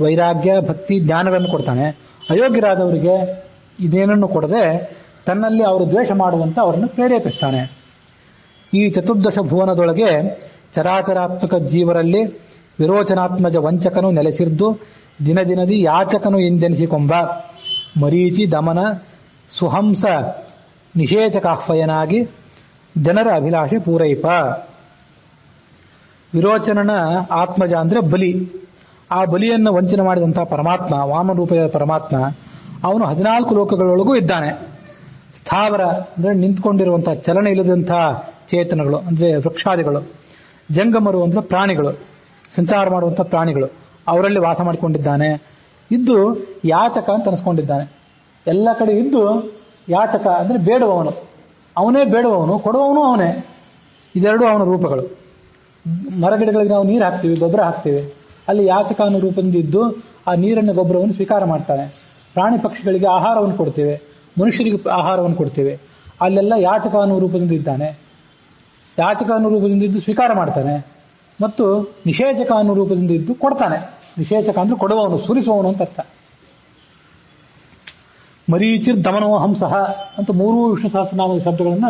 ವೈರಾಗ್ಯ ಭಕ್ತಿ ಜ್ಞಾನಗಳನ್ನು ಕೊಡ್ತಾನೆ. ಅಯೋಗ್ಯರಾದವರಿಗೆ ಇದೇನನ್ನು ಕೊಡದೆ ತನ್ನಲ್ಲಿ ಅವರು ದ್ವೇಷ ಮಾಡುವಂತ ಅವರನ್ನು ಪ್ರೇರೇಪಿಸ್ತಾನೆ. ಈ ಚತುರ್ದಶ ಭುವನದೊಳಗೆ ಚರಾಚರಾತ್ಮಕ ಜೀವರಲ್ಲಿ ವಿರೋಚನಾತ್ಮಜ ವಂಚಕನು ನೆಲೆಸಿದ್ದು ದಿನ ದಿನದಿ ಯಾಚಕನು ಎಂದೆನಿಸಿಕೊಂಬ ಮರೀಚಿ ದಮನ ಸುಹಂಸ ನಿಷೇಚಕಾಹ್ವಯನಾಗಿ ಜನರ ಅಭಿಲಾಷೆ ಪೂರೈಪ. ವಿರೋಚನನ ಆತ್ಮಜ ಅಂದ್ರೆ ಬಲಿ. ಆ ಬಲಿಯನ್ನು ವಂಚನೆ ಮಾಡಿದಂತಹ ಪರಮಾತ್ಮ, ವಾಮರೂಪದ ಪರಮಾತ್ಮ, ಅವನು 14 ಲೋಕಗಳೊಳಗೂ ಇದ್ದಾನೆ. ಸ್ಥಾವರ ಅಂದ್ರೆ ನಿಂತ್ಕೊಂಡಿರುವಂತಹ ಚಲನೆ ಇಲ್ಲದಂತಹ ಚೇತನಗಳು ಅಂದ್ರೆ ವೃಕ್ಷಾದಿಗಳು, ಜಂಗಮರು ಅಂದ್ರೆ ಪ್ರಾಣಿಗಳು, ಸಂಚಾರ ಮಾಡುವಂತಹ ಪ್ರಾಣಿಗಳು, ಅವರಲ್ಲಿ ವಾಸ ಮಾಡಿಕೊಂಡಿದ್ದಾನೆ. ಇದ್ದು ಯಾಚಕ ಅಂತ ಅನಿಸ್ಕೊಂಡಿದ್ದಾನೆ. ಎಲ್ಲ ಕಡೆ ಇದ್ದು ಯಾಚಕ ಅಂದ್ರೆ ಬೇಡುವವನು, ಅವನೇ ಬೇಡುವವನು, ಕೊಡುವವನು ಅವನೇ. ಇದೆರಡು ಅವನ ರೂಪಗಳು. ಮರಗಿಡಗಳಿಗೆ ನಾವು ನೀರು ಹಾಕ್ತೀವಿ, ಗೊಬ್ಬರ ಹಾಕ್ತೀವಿ, ಅಲ್ಲಿ ಯಾಚಕ ಅನ್ನೋ ರೂಪದಿಂದ ಇದ್ದು ಆ ನೀರನ್ನು ಗೊಬ್ಬರವನ್ನು ಸ್ವೀಕಾರ ಮಾಡ್ತಾನೆ. ಪ್ರಾಣಿ ಪಕ್ಷಿಗಳಿಗೆ ಆಹಾರವನ್ನು ಕೊಡ್ತೇವೆ, ಮನುಷ್ಯರಿಗೆ ಆಹಾರವನ್ನು ಕೊಡ್ತೇವೆ, ಅಲ್ಲೆಲ್ಲ ಯಾಚಕ ಅನ್ನೋ ರೂಪದಿಂದ ಇದ್ದಾನೆ. ಯಾಚಕ ಅನ್ನೋ ರೂಪದಿಂದ ಇದ್ದು ಸ್ವೀಕಾರ ಮಾಡ್ತಾನೆ ಮತ್ತು ನಿಷೇಚಕ ಅನ್ನೋ ರೂಪದಿಂದ ಇದ್ದು ಕೊಡ್ತಾನೆ. ನಿಷೇಚಕ ಅಂದ್ರೆ ಕೊಡುವವನು, ಸುರಿಸುವವನು ಅಂತ ಅರ್ಥ. ಮರೀಚಿರ್ ದಮನೋ ಹಂಸಃ ಅಂತ 3 ವಿಷ್ಣು ಸಹಸ್ರನಾಮದ ಶಬ್ದಗಳನ್ನ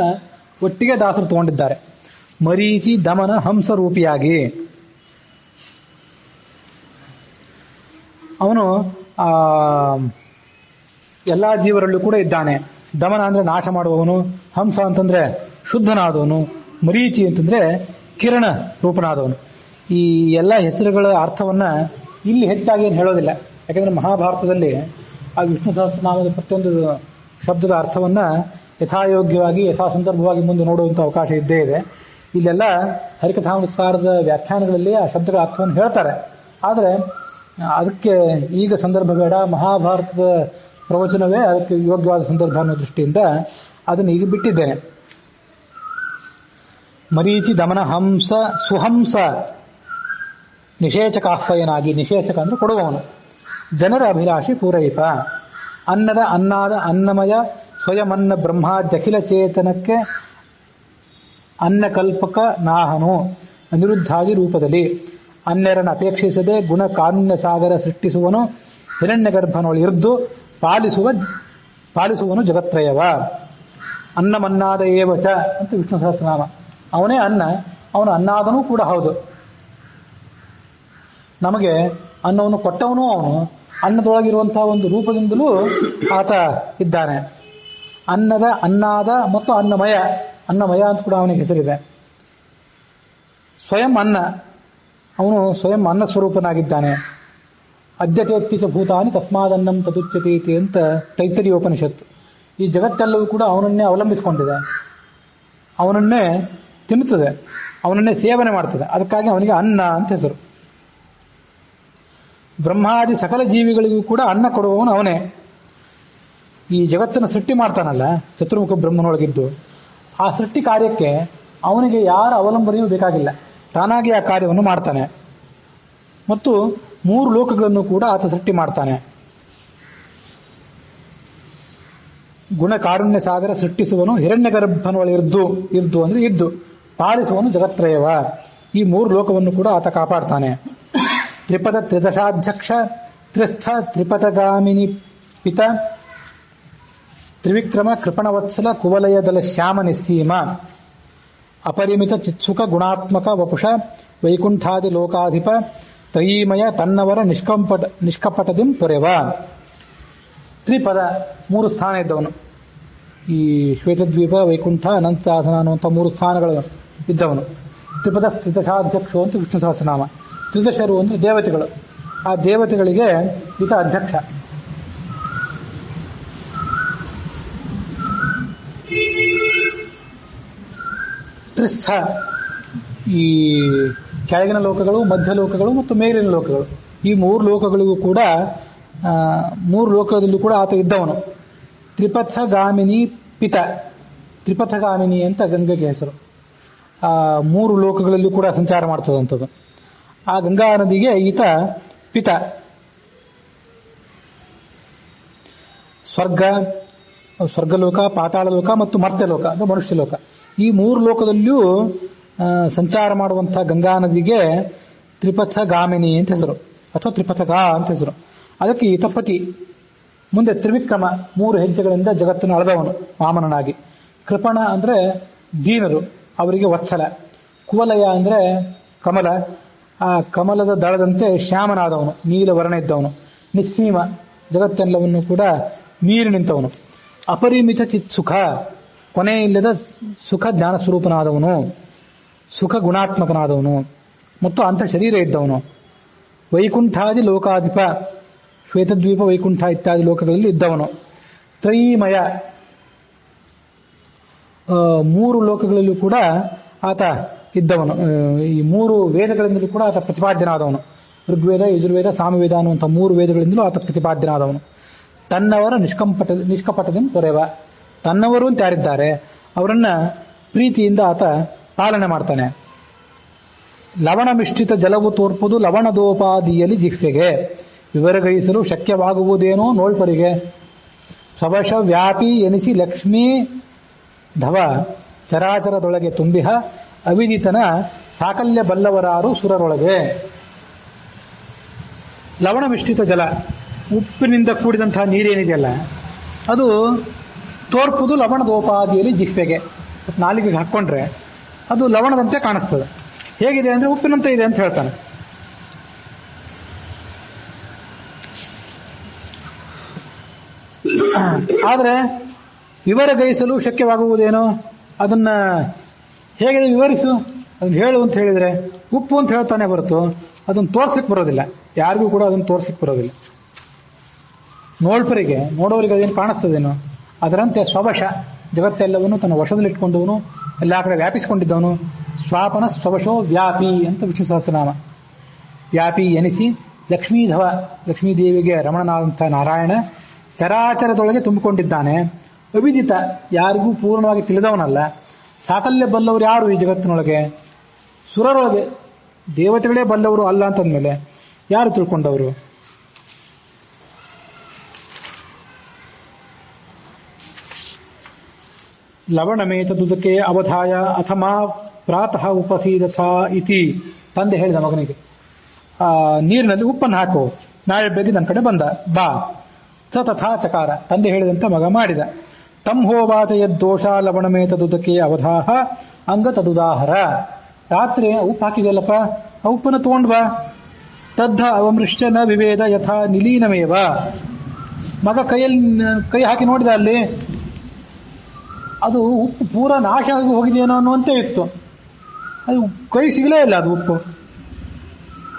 ಒಟ್ಟಿಗೆ ದಾಸರು ತಗೊಂಡಿದ್ದಾರೆ. ಮರೀಚಿ ದಮನ ಹಂಸ ರೂಪಿಯಾಗಿ ಅವನು ಎಲ್ಲಾ ಜೀವರಲ್ಲೂ ಕೂಡ ಇದ್ದಾನೆ. ದಮನ ಅಂದ್ರೆ ನಾಶ ಮಾಡುವವನು, ಹಂಸ ಅಂತಂದ್ರೆ ಶುದ್ಧನಾದವನು, ಮರೀಚಿ ಅಂತಂದ್ರೆ ಕಿರಣ ರೂಪನಾದವನು. ಈ ಎಲ್ಲ ಹೆಸರುಗಳ ಅರ್ಥವನ್ನ ಇಲ್ಲಿ ಹೆಚ್ಚಾಗಿ ಏನು ಹೇಳೋದಿಲ್ಲ. ಯಾಕಂದ್ರೆ ಮಹಾಭಾರತದಲ್ಲಿ ಆ ವಿಷ್ಣು ಸಹಸ್ರನಾಮದ ಪ್ರತಿಯೊಂದು ಶಬ್ದದ ಅರ್ಥವನ್ನ ಯಥಾಯೋಗ್ಯವಾಗಿ ಯಥಾ ಸಂದರ್ಭವಾಗಿ ಮುಂದೆ ನೋಡುವಂತ ಅವಕಾಶ ಇದ್ದೇ ಇದೆ. ಇಲ್ಲೆಲ್ಲ ಹರಿಕಥಾನುಸಾರದ ವ್ಯಾಖ್ಯಾನಗಳಲ್ಲಿ ಆ ಶಬ್ದಗಳ ಅರ್ಥವನ್ನು ಹೇಳ್ತಾರೆ. ಆದರೆ ಅದಕ್ಕೆ ಈಗ ಸಂದರ್ಭ ಬೇಡ, ಮಹಾಭಾರತದ ಪ್ರವಚನವೇ ಅದಕ್ಕೆ ಯೋಗ್ಯವಾದ ಸಂದರ್ಭ ಅನ್ನೋ ದೃಷ್ಟಿಯಿಂದ ಅದನ್ನು ಈಗ ಬಿಟ್ಟಿದ್ದೇನೆ. ಮರೀಚಿ ದಮನ ಹಂಸ ಸುಹಂಸ ನಿಷೇಚಕಾಹ್ವಯನಾಗಿ, ನಿಷೇಚಕ ಅಂದ್ರೆ ಕೊಡುವವನು, ಜನರ ಅಭಿಲಾಷೆ ಪೂರೈಪ. ಅನ್ನದ ಅನ್ನಾದ ಅನ್ನಮಯ ಸ್ವಯಮನ್ನ ಬ್ರಹ್ಮಾದ್ಯಖಿಲ ಚೇತನಕ್ಕೆ ಅನ್ನಕಲ್ಪಕ ನಾಹನು ಅನಿರುದ್ಧಾದಿ ರೂಪದಲ್ಲಿ ಅನ್ಯರನ್ನು ಅಪೇಕ್ಷಿಸದೆ ಗುಣ ಕಾರುಣ್ಯ ಸಾಗರ ಸೃಷ್ಟಿಸುವನು ಹಿರಣ್ಯ ಗರ್ಭನೊಳಿರ್ದು ಪಾಲಿಸುವನು ಜಗತ್ರಯವ. ಅನ್ನಮನ್ನಾದ ಏವಚ ಅಂತ ವಿಷ್ಣು ಸಹಸ್ರನಾಮ. ಅವನೇ ಅನ್ನ, ಅವನು ಅನ್ನಾದನೂ ಕೂಡ ಹೌದು. ನಮಗೆ ಅನ್ನವನ್ನು ಕೊಟ್ಟವನು ಅವನು, ಅನ್ನದೊಳಗಿರುವಂತಹ ಒಂದು ರೂಪದಿಂದಲೂ ಆತ ಇದ್ದಾನೆ. ಅನ್ನದ ಅನ್ನಾದ ಮತ್ತು ಅನ್ನಮಯ, ಅನ್ನಮಯ ಅಂತ ಕೂಡ ಅವನಿಗೆ ಹೆಸರಿದೆ. ಸ್ವಯಂ ಅನ್ನ, ಅವನು ಸ್ವಯಂ ಅನ್ನ ಸ್ವರೂಪನಾಗಿದ್ದಾನೆ. ಅದ್ಯತೇತ್ತಿ ಚ ಭೂತಾನಿ ತಸ್ಮಾದನ್ನಂ ತದುಚ್ಯತೀತಿ ಅಂತ ತೈತ್ತರೀಯ ಉಪನಿಷತ್ತು. ಈ ಜಗತ್ತೆಲ್ಲವೂ ಕೂಡ ಅವನನ್ನೇ ಅವಲಂಬಿಸಿಕೊಂಡಿದೆ, ಅವನನ್ನೇ ತಿನ್ನುತ್ತದೆ, ಅವನನ್ನೇ ಸೇವನೆ ಮಾಡ್ತದೆ. ಅದಕ್ಕಾಗಿ ಅವನಿಗೆ ಅನ್ನ ಅಂತ ಹೆಸರು. ಬ್ರಹ್ಮಾದಿ ಸಕಲ ಜೀವಿಗಳಿಗೂ ಕೂಡ ಅನ್ನ ಕೊಡುವವನು ಅವನೇ. ಈ ಜಗತ್ತನ್ನು ಸೃಷ್ಟಿ ಮಾಡ್ತಾನಲ್ಲ ಚತುರ್ಮುಖ ಬ್ರಹ್ಮನೊಳಗಿದ್ದು, ಆ ಸೃಷ್ಟಿ ಕಾರ್ಯಕ್ಕೆ ಅವನಿಗೆ ಯಾರ ಅವಲಂಬನೆಯೂ ಬೇಕಾಗಿಲ್ಲ, ತಾನಾಗಿ ಆ ಕಾರ್ಯವನ್ನು ಮಾಡ್ತಾನೆ. ಮತ್ತು 3 ಲೋಕಗಳನ್ನು ಕೂಡ ಆತ ಸೃಷ್ಟಿ ಮಾಡ್ತಾನೆ. ಗುಣ ಕಾರುಣ್ಯ ಸಾಗರ ಸೃಷ್ಟಿಸುವನು ಹಿರಣ್ಯ ಗರ್ಭನೊಳಿರ್ದು, ಇರ್ದು ಅಂದ್ರೆ ಇದ್ದು ಪಾಲಿಸುವನು ಜಗತ್ರಯವ. ಈ 3 ಲೋಕವನ್ನು ಕೂಡ ಆತ ಕಾಪಾಡ್ತಾನೆ. ತ್ರಿಪದ ತ್ರಿದಶಾಧ್ಯಕ್ಷ ತ್ರಿಸ್ಥ ತ್ರಿಪಥಗಾಮಿನಿ ಪಿತ ತ್ರಿವಿಕ್ರಮ ಕೃಪಣವತ್ಸಲ ಕುವಲಯದಲ ಶ್ಯಾಮ ನಿಸ್ಸೀಮ ಅಪರಿಮಿತ ಚಿತ್ಸುಖ ಗುಣಾತ್ಮಕ ವಪುಷ ವೈಕುಂಠಾದಿ ಲೋಕಾಧಿಪ ತ್ರಯೀಮಯ ತನ್ನವರ ನಿಷ್ಕಪಟದಿಂ ಪೊರೆವ. ತ್ರಿಪದ 3 ಸ್ಥಾನ ಇದ್ದವನು. ಈ ಶ್ವೇತದ್ವೀಪ, ವೈಕುಂಠ, ಅನಂತಾಸನ ಅನ್ನುವಂಥ 3 ಸ್ಥಾನಗಳು ಇದ್ದವನು. ತ್ರಿಪದ ತ್ರಿದಶಾಧ್ಯಕ್ಷು ಅಂತ ವಿಷ್ಣು ಸಹಸ್ರನಾಮ. ತ್ರಿದಶರು ಅಂದ್ರೆ ದೇವತೆಗಳು. ಆ ದೇವತೆಗಳಿಗೆ ಈತ ಅಧ್ಯಕ್ಷ. ತ್ರಿಸ್ಥ, ಈ ಕೆಳಗಿನ ಲೋಕಗಳು, ಮಧ್ಯ ಲೋಕಗಳು ಮತ್ತು ಮೇಲಿನ ಲೋಕಗಳು, ಈ 3 ಲೋಕಗಳಿಗೂ ಕೂಡ 3 ಲೋಕದಲ್ಲೂ ಕೂಡ ಆತ ಇದ್ದವನು. ತ್ರಿಪಥಗಾಮಿನಿ ಪಿತ, ತ್ರಿಪಥಗಾಮಿನಿ ಅಂತ ಗಂಗೆಗೆ ಹೆಸರು. ಆ 3 ಲೋಕಗಳಲ್ಲೂ ಕೂಡ ಸಂಚಾರ ಮಾಡ್ತದಂಥದ್ದು. ಆ ಗಂಗಾ ನದಿಗೆ ಈತ ಪಿತ. ಸ್ವರ್ಗಲೋಕ, ಪಾತಾಳಲೋಕ ಮತ್ತು ಮರ್ತ್ಯಲೋಕ ಅಂದ್ರೆ ಮನುಷ್ಯಲೋಕ, ಈ 3 ಲೋಕದಲ್ಲಿಯೂ ಸಂಚಾರ ಮಾಡುವಂತಹ ಗಂಗಾ ನದಿಗೆ ತ್ರಿಪಥಗಾಮಿನಿ ಅಂತ ಹೆಸರು, ಅಥವಾ ತ್ರಿಪಥಗಾ ಅಂತ ಹೆಸರು. ಅದಕ್ಕೆ ಈತ ಪತಿ. ಮುಂದೆ ತ್ರಿವಿಕ್ರಮ, 3 ಹೆಜ್ಜೆಗಳಿಂದ ಜಗತ್ತನ್ನು ಅಳೆದವನು ವಾಮನನಾಗಿ. ಕೃಪಣ ಅಂದ್ರೆ ದೀನರು, ಅವರಿಗೆ ವತ್ಸಲ. ಕುವಲಯ ಅಂದ್ರೆ ಕಮಲ, ಆ ಕಮಲದ ದಳದಂತೆ ಶ್ಯಾಮನಾದವನು, ನೀಲ ವರ್ಣ ಇದ್ದವನು. ನಿಸ್ಸೀಮ, ಜಗತ್ತೆಲ್ಲವನ್ನು ಕೂಡ ಮೀರಿ ನಿಂತವನು. ಅಪರಿಮಿತ ಚಿತ್ಸುಖ, ಕೊನೆಯಿಲ್ಲದ ಸುಖ ಜ್ಞಾನ ಸ್ವರೂಪನಾದವನು, ಸುಖ ಗುಣಾತ್ಮಕನಾದವನು ಮತ್ತು ಅಂಥ ಶರೀರ ಇದ್ದವನು. ವೈಕುಂಠಾದಿ ಲೋಕಾಧಿಪ, ಶ್ವೇತದ್ವೀಪ, ವೈಕುಂಠ ಇತ್ಯಾದಿ ಲೋಕಗಳಲ್ಲಿ ಇದ್ದವನು. ತ್ರಯೀಮಯ, 3 ಲೋಕಗಳಲ್ಲೂ ಕೂಡ ಆತ ಇದ್ದವನು. ಈ 3 ವೇದಗಳಿಂದಲೂ ಕೂಡ ಆತ ಪ್ರತಿಪಾದ್ಯನಾದವನು. ಋಗ್ವೇದ, ಯಜುರ್ವೇದ, ಸಾಮವೇದ ಅನ್ನುವಂಥ 3 ವೇದಗಳಿಂದಲೂ ಆತ ಪ್ರತಿಪಾದ್ಯನಾದವನು. ತನ್ನವರ ನಿಷ್ಕಪಟದಿಂದ ತೊರೆವ, ತನ್ನವರು ಅಂತ ಯಾರಿದ್ದಾರೆ ಅವರನ್ನ ಪ್ರೀತಿಯಿಂದ ಆತ ಪಾಲನೆ ಮಾಡ್ತಾನೆ. ಲವಣ ಮಿಶ್ರಿತ ಜಲವು ತೋರ್ಪುದು ಲವಣದೋಪಾದಿಯಲ್ಲಿ ಜಿಹ್ವೆಗೆ, ವಿವರಗೈಸಲು ಶಕ್ಯವಾಗುವುದೇನೋ ನೋಳ್ಪರಿಗೆ. ಸ್ವವಶ ವ್ಯಾಪಿ ಎನಿಸಿ ಲಕ್ಷ್ಮೀ ಧವ ಚರಾಚರದೊಳಗೆ ತುಂಬಿಹ ಅವಿದಿತನ ಸಾಕಲ್ಯ ಬಲ್ಲವರಾರು ಸುರರೊಳಗೆ. ಲವಣ ಮಿಶ್ರಿತ ಜಲ, ಉಪ್ಪಿನಿಂದ ಕೂಡಿದಂತಹ ನೀರೇನಿದೆಯಲ್ಲ ಅದು ತೋರ್ಪುದು ಲವಣದೋಪಾದಿಯಲ್ಲಿ ಜಿಹ್ವೆಗೆ, ನಾಲಿಗೆಗೆ ಹಾಕ್ಕೊಂಡ್ರೆ ಅದು ಲವಣದಂತೆ ಕಾಣಿಸ್ತದೆ. ಹೇಗಿದೆ ಅಂದ್ರೆ ಉಪ್ಪಿನಂತೆ ಇದೆ ಅಂತ ಹೇಳ್ತಾನೆ. ಆದ್ರೆ ವಿವರಗೈಸಲು ಶಕ್ಯವಾಗುವುದೇನೋ, ಅದನ್ನ ಹೇಗಿದೆ ವಿವರಿಸು, ಅದನ್ನ ಹೇಳು ಅಂತ ಹೇಳಿದ್ರೆ ಉಪ್ಪು ಅಂತ ಹೇಳ್ತಾನೆ ಹೊರತು ಅದನ್ನು ತೋರ್ಸ್ಲಿಕ್ಕೆ ಬರೋದಿಲ್ಲ. ಯಾರಿಗೂ ಕೂಡ ಅದನ್ನು ತೋರ್ಸ್ಲಿಕ್ಕೆ ಬರೋದಿಲ್ಲ. ನೋಡೋರಿಗೆ ಅದೇನು ಕಾಣಿಸ್ತದೇನೋ ಅದರಂತೆ ಸ್ವವಶ, ಜಗತ್ತೆಲ್ಲವನ್ನು ತನ್ನ ವಶದಲ್ಲಿಟ್ಕೊಂಡವನು, ಎಲ್ಲ ಕಡೆ ವ್ಯಾಪಿಸಿಕೊಂಡಿದ್ದವನು. ಸ್ವಾಪನ ಸ್ವವಶೋ ವ್ಯಾಪಿ ಅಂತ ವಿಷ್ಣು ಸಹಸ್ರನಾಮ. ವ್ಯಾಪಿ ಎನಿಸಿ ಲಕ್ಷ್ಮೀಧವ, ಲಕ್ಷ್ಮೀದೇವಿಗೆ ರಮಣನಾದಂಥ ನಾರಾಯಣ ಚರಾಚರದೊಳಗೆ ತುಂಬಿಕೊಂಡಿದ್ದಾನೆ. ಅವಿದಿತ, ಯಾರಿಗೂ ಪೂರ್ಣವಾಗಿ ತಿಳಿದವನಲ್ಲ. ಸಾಕಲ್ಯ ಬಲ್ಲವರು ಯಾರು ಈ ಜಗತ್ತಿನೊಳಗೆ? ಸುರರೊಳಗೆ. ದೇವತೆಗಳೇ ಬಲ್ಲವರು ಅಲ್ಲ ಅಂತಂದ್ಮೇಲೆ ಯಾರು ತಿಳ್ಕೊಂಡವರು? ಲವಣಮೇತದುದಕ್ಕೆ ಅವಧಾಯ ಅಥಮಾ ಪ್ರಾತಃ ಉಪಸೀದಥ ಇತಿ. ತಂದೆ ಹೇಳಿದ ಮಗನಿಗೆ, ನೀರಿನಲ್ಲಿ ಉಪ್ಪನ್ನು ಹಾಕು, ನಾಳೆ ಬೆಳಗ್ಗೆ ನನ್ನ ಕಡೆ ಬಂದ ಬಾ. ಸ ತಥಾ ಚಕಾರ, ತಂದೆ ಹೇಳಿದಂತ ಮಗ ಮಾಡಿದ. ತಂಹೋವಾಚ ಯದ್ದೋಷ ಲವಣಮೇತದುದಕ್ಕೆ ಅವಧಾಹ ಅಂಗ ತದುದಾಹರ. ರಾತ್ರಿ ಉಪ್ಪು ಹಾಕಿದೆಯಲ್ಲಪ್ಪ, ಆ ಉಪ್ಪನ್ನು ತಗೊಂಡ್ ಬಾ. ತದ್ಧ ಅವಮೃಶ್ಚ ನ ವಿವೇದ ಯಥಾ ನಿಲೀನಮೇವ. ಮಗ ಕೈ ಹಾಕಿ ನೋಡಿದ, ಅಲ್ಲಿ ಅದು ಉಪ್ಪು ಪೂರ ನಾಶ ಆಗಿ ಹೋಗಿದೆಯೇನೋ ಅನ್ನುವಂತೆ ಇತ್ತು. ಅದು ಕೈ ಸಿಗಲೇ ಇಲ್ಲ ಅದು ಉಪ್ಪು.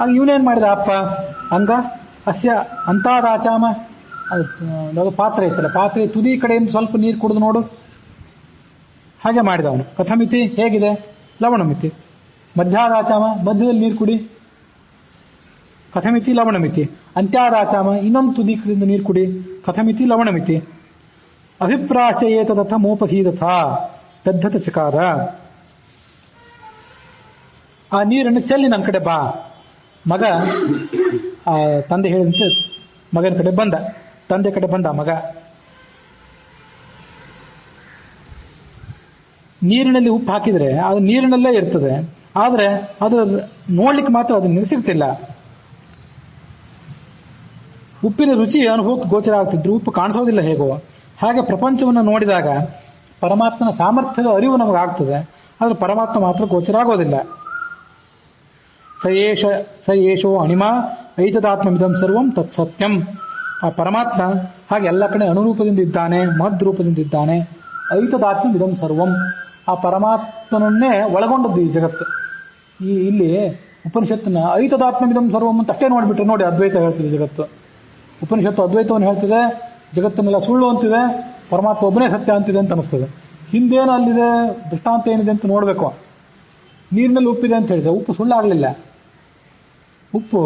ಆಗ ಇವನೇನ್ ಮಾಡಿದ ಅಪ್ಪ, ಅಂಗ ಅಸ್ಯ ಅಂತಾದಾಚಾಮ, ಅದು ಪಾತ್ರೆ ಇತ್ತಲ್ಲ, ಪಾತ್ರೆ ತುದಿ ಕಡೆಯಿಂದ ಸ್ವಲ್ಪ ನೀರು ಕುಡಿದು ನೋಡು. ಹಾಗೆ ಮಾಡಿದ ಅವನು. ಕಥಮಿತಿ, ಹೇಗಿದೆ? ಲವಣಮಿತಿ. ಮಧ್ಯಾದಾಚಾಮ, ಮಧ್ಯದಲ್ಲಿ ನೀರು ಕುಡಿ. ಕಥಮಿತಿ ಲವಣಮಿತಿ. ಅಂತ್ಯಾದಾಚಾಮ, ಇನ್ನೊಂದು ತುದಿ ಕಡೆಯಿಂದ ನೀರು ಕುಡಿ. ಕಥಮಿತಿ ಲವಣಮಿತಿ. ಅಭಿಪ್ರಾಸಯೇತಥ ಮೋಪಸೀದಥ ತದ್ಧತ ಚಕಾರ. ಆ ನೀರನ್ನು ಚೆಲ್ಲಿ ನನ್ನ ಕಡೆ ಬಾ. ಮಗ ತಂದೆ ಹೇಳಿದಂತೆ ಮಗನ ಕಡೆ ಬಂದ, ತಂದೆ ಕಡೆ ಬಂದ ಮಗ. ನೀರಿನಲ್ಲಿ ಉಪ್ಪು ಹಾಕಿದ್ರೆ ಅದು ನೀರಿನಲ್ಲೇ ಇರ್ತದೆ, ಆದ್ರೆ ಅದು ನೋಡ್ಲಿಕ್ಕೆ ಮಾತ್ರ ಅದು ಸಿಗ್ತಿಲ್ಲ. ಉಪ್ಪಿನ ರುಚಿ ಅನುಭವಕ್ಕೆ ಗೋಚರ ಆಗ್ತಿದ್ರು, ಉಪ್ಪು ಕಾಣಿಸೋದಿಲ್ಲ ಹೇಗೋ ಹಾಗೆ ಪ್ರಪಂಚವನ್ನು ನೋಡಿದಾಗ ಪರಮಾತ್ಮನ ಸಾಮರ್ಥ್ಯದ ಅರಿವು ನಮಗಾಗ್ತದೆ, ಆದ್ರೆ ಪರಮಾತ್ಮ ಮಾತ್ರ ಗೋಚರ ಆಗೋದಿಲ್ಲ. ಸ ಏಷೋ ಅಣಿಮ ಐತದಾತ್ಮಮಿದಂ ಸರ್ವಂ ತತ್ಸತ್ಯಂ. ಆ ಪರಮಾತ್ಮ ಹಾಗೆ ಎಲ್ಲ ಕಡೆ ಅನುರೂಪದಿಂದ ಇದ್ದಾನೆ, ಮಹದ್ರೂಪದಿಂದ ಇದ್ದಾನೆ. ಐತದಾತ್ಮಮಿದಂ ಸರ್ವಂ, ಆ ಪರಮಾತ್ಮನನ್ನೇ ಒಳಗೊಂಡದ್ದು ಈ ಜಗತ್ತು. ಇಲ್ಲಿ ಉಪನಿಷತ್ತಿನ ಐತದಾತ್ಮಮಿದಂ ಸರ್ವಂ ಅಂತ ಅಷ್ಟೇ ನೋಡ್ಬಿಟ್ರೆ ನೋಡಿ ಅದ್ವೈತ ಹೇಳ್ತಿದೆ ಜಗತ್ತು. ಉಪನಿಷತ್ತು ಅದ್ವೈತವನ್ನು ಹೇಳ್ತಿದೆ, ಜಗತ್ತನ್ನೆಲ್ಲ ಸುಳ್ಳು ಅಂತಿದೆ, ಪರಮಾತ್ಮ ಒಬ್ಬನೇ ಸತ್ಯ ಅಂತಿದೆ ಅಂತ ಅನಿಸ್ತದೆ. ಹಿಂದೇನು ಅಲ್ಲಿದೆ, ದೃಷ್ಟಾಂತ ಏನಿದೆ ಅಂತ ನೋಡ್ಬೇಕು. ನೀರಿನಲ್ಲಿ ಉಪ್ಪಿದೆ ಅಂತ ಹೇಳಿದೆ, ಉಪ್ಪು ಸುಳ್ಳಾಗಲಿಲ್ಲ, ಉಪ್ಪು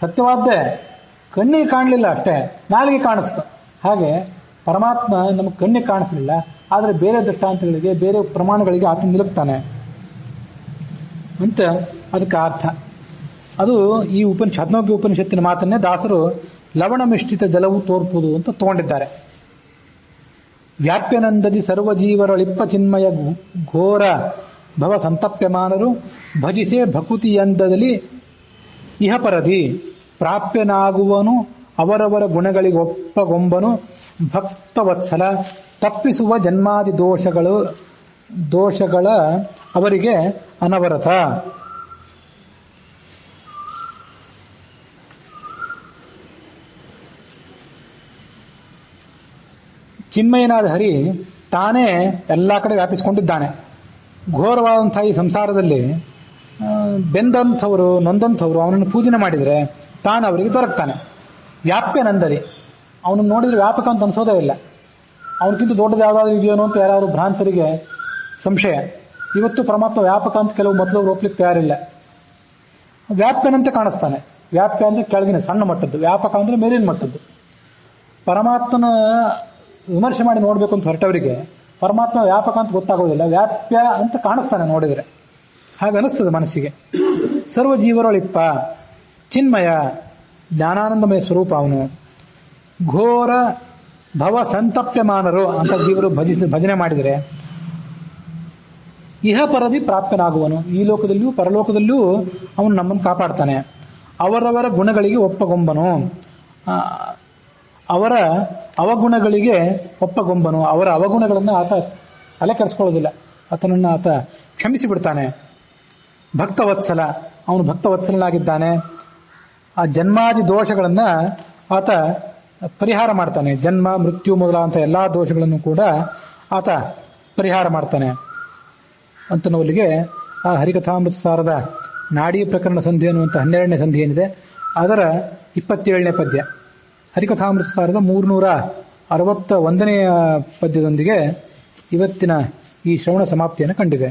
ಸತ್ಯವಾದ್ದೇ, ಕಣ್ಣಿಗೆ ಕಾಣಲಿಲ್ಲ ಅಷ್ಟೇ, ನಾಲಿಗೆ ಕಾಣಿಸ್ತು. ಹಾಗೆ ಪರಮಾತ್ಮ ನಮಗೆ ಕಣ್ಣಿಗೆ ಕಾಣಿಸಲಿಲ್ಲ, ಆದರೆ ಬೇರೆ ದೃಷ್ಟಾಂತಗಳಿಗೆ ಬೇರೆ ಪ್ರಮಾಣಗಳಿಗೆ ಆತ ನಿಲುಕ್ತಾನೆ ಅಂತ ಅದಕ್ಕೆ ಅರ್ಥ. ಅದು ಈ ಛಾಂದೋಗ್ಯ ಉಪನಿಷತ್ತಿನ ಮಾತನ್ನೇ ದಾಸರು ಲವಣ ಮಿಶ್ರಿತ ಜಲವು ತೋರ್ಪುದು ಅಂತ ತಗೊಂಡಿದ್ದಾರೆ. ವ್ಯಾಪ್ಯನಂದದಿ ಸರ್ವಜೀವರಳಿಪ್ಪ ಚಿನ್ಮಯ ಘೋರ ಭವ ಸಂತಪ್ಯಮಾನರು ಭಜಿಸೆ ಭಕುತಿಯಂದದಲ್ಲಿ ಇಹಪರದಿ ಪ್ರಾಪ್ಯನಾಗುವನು ಅವರವರ ಗುಣಗಳಿಗೆ ಒಪ್ಪಗೊಂಬನು ಭಕ್ತವತ್ಸಲ ತಪ್ಪಿಸುವ ಜನ್ಮಾದಿ ದೋಷಗಳ ಅವರಿಗೆ ಅನವರತ. ಚಿನ್ಮಯನಾದ ಹರಿ ತಾನೇ ಎಲ್ಲ ಕಡೆ ವ್ಯಾಪಿಸಿಕೊಂಡಿದ್ದಾನೆ. ಘೋರವಾದಂಥ ಈ ಸಂಸಾರದಲ್ಲಿ ಬೆಂದಂಥವರು ನೊಂದಂಥವರು ಅವನನ್ನು ಪೂಜನೆ ಮಾಡಿದರೆ ತಾನು ಅವರಿಗೆ ದೊರಕ್ತಾನೆ. ವ್ಯಾಪ್ಯನಂದರಿ, ಅವನನ್ನು ನೋಡಿದರೆ ವ್ಯಾಪಕ ಅಂತ ಅನ್ಸೋದೇ ಇಲ್ಲ. ಅವನಕ್ಕಿಂತ ದೊಡ್ಡದು ಯಾವುದಾದ್ರೂ ಇದೆಯೋ ಅಂತ ಯಾರು ಭ್ರಾಂತರಿಗೆ ಸಂಶಯ. ಇವತ್ತು ಪರಮಾತ್ಮ ವ್ಯಾಪಕ ಅಂತ ಕೆಲವು ಮೊದಲು ಒಪ್ಲಿಕ್ಕೆ ತಯಾರಿಲ್ಲ. ವ್ಯಾಪ್ಯನಂತೆ ಕಾಣಿಸ್ತಾನೆ. ವ್ಯಾಪ್ಯ ಅಂದರೆ ಕೆಳಗಿನ ಸಣ್ಣ ಮಟ್ಟದ್ದು, ವ್ಯಾಪಕ ಅಂದರೆ ಮೇಲಿನ ಮಟ್ಟದ್ದು. ಪರಮಾತ್ಮನ ವಿಮರ್ಶೆ ಮಾಡಿ ನೋಡಬೇಕು ಅಂತ ಹೊರಟವರಿಗೆ ಪರಮಾತ್ಮ ವ್ಯಾಪಕ ಅಂತ ಗೊತ್ತಾಗೋದಿಲ್ಲ, ವ್ಯಾಪ್ಯ ಅಂತ ಕಾಣಿಸ್ತಾನೆ ನೋಡಿದರೆ, ಹಾಗೆ ಅನಿಸ್ತದೆ ಮನಸ್ಸಿಗೆ. ಸರ್ವಜೀವರೊಳಿಪ್ಪ ಚಿನ್ಮಯ ಜ್ಞಾನಾನಂದಮಯ ಸ್ವರೂಪ ಅವನು. ಘೋರ ಭವ ಸಂತಪ್ಯಮಾನರು ಅಂತ ಜೀವರು ಭಜನೆ ಮಾಡಿದರೆ ಇಹ ಪರದಿ ಪ್ರಾಪ್ತನಾಗುವನು. ಈ ಲೋಕದಲ್ಲಿಯೂ ಪರಲೋಕದಲ್ಲಿಯೂ ಅವನು ನಮ್ಮನ್ನು ಕಾಪಾಡ್ತಾನೆ. ಅವರವರ ಗುಣಗಳಿಗೆ ಒಪ್ಪಗೊಂಬನು, ಅವರ ಅವಗುಣಗಳಿಗೆ ಒಪ್ಪಗೊಂಬನು. ಅವರ ಅವಗುಣಗಳನ್ನು ಆತ ತಲೆ ಕೆಡಿಸ್ಕೊಳ್ಳೋದಿಲ್ಲ, ಆತನನ್ನು ಆತ ಕ್ಷಮಿಸಿ ಬಿಡ್ತಾನೆ. ಭಕ್ತವತ್ಸಲ, ಅವನು ಭಕ್ತವತ್ಸಲನಾಗಿದ್ದಾನೆ. ಆ ಜನ್ಮಾದಿ ದೋಷಗಳನ್ನು ಆತ ಪರಿಹಾರ ಮಾಡ್ತಾನೆ. ಜನ್ಮ ಮೃತ್ಯು ಮೊದಲಾದಂಥ ಎಲ್ಲ ದೋಷಗಳನ್ನು ಕೂಡ ಆತ ಪರಿಹಾರ ಮಾಡ್ತಾನೆ ಅಂತನವಲ್ಲಿಗೆ ಆ ಹರಿಕಥಾಮೃತ ಸಾರದ ನಾಡಿ ಪ್ರಕರಣ ಸಂಧಿ ಅನ್ನುವಂಥ 12ನೇ ಸಂಧಿ ಏನಿದೆ ಅದರ 27ನೇ ಪದ್ಯ, ಹರಿಕಥಾಮೃತ ಸಾರದ 361ನೇ ಪದ್ಯದೊಂದಿಗೆ ಇವತ್ತಿನ ಈ ಶ್ರವಣ ಸಮಾಪ್ತಿಯನ್ನು ಕಂಡಿದೆ.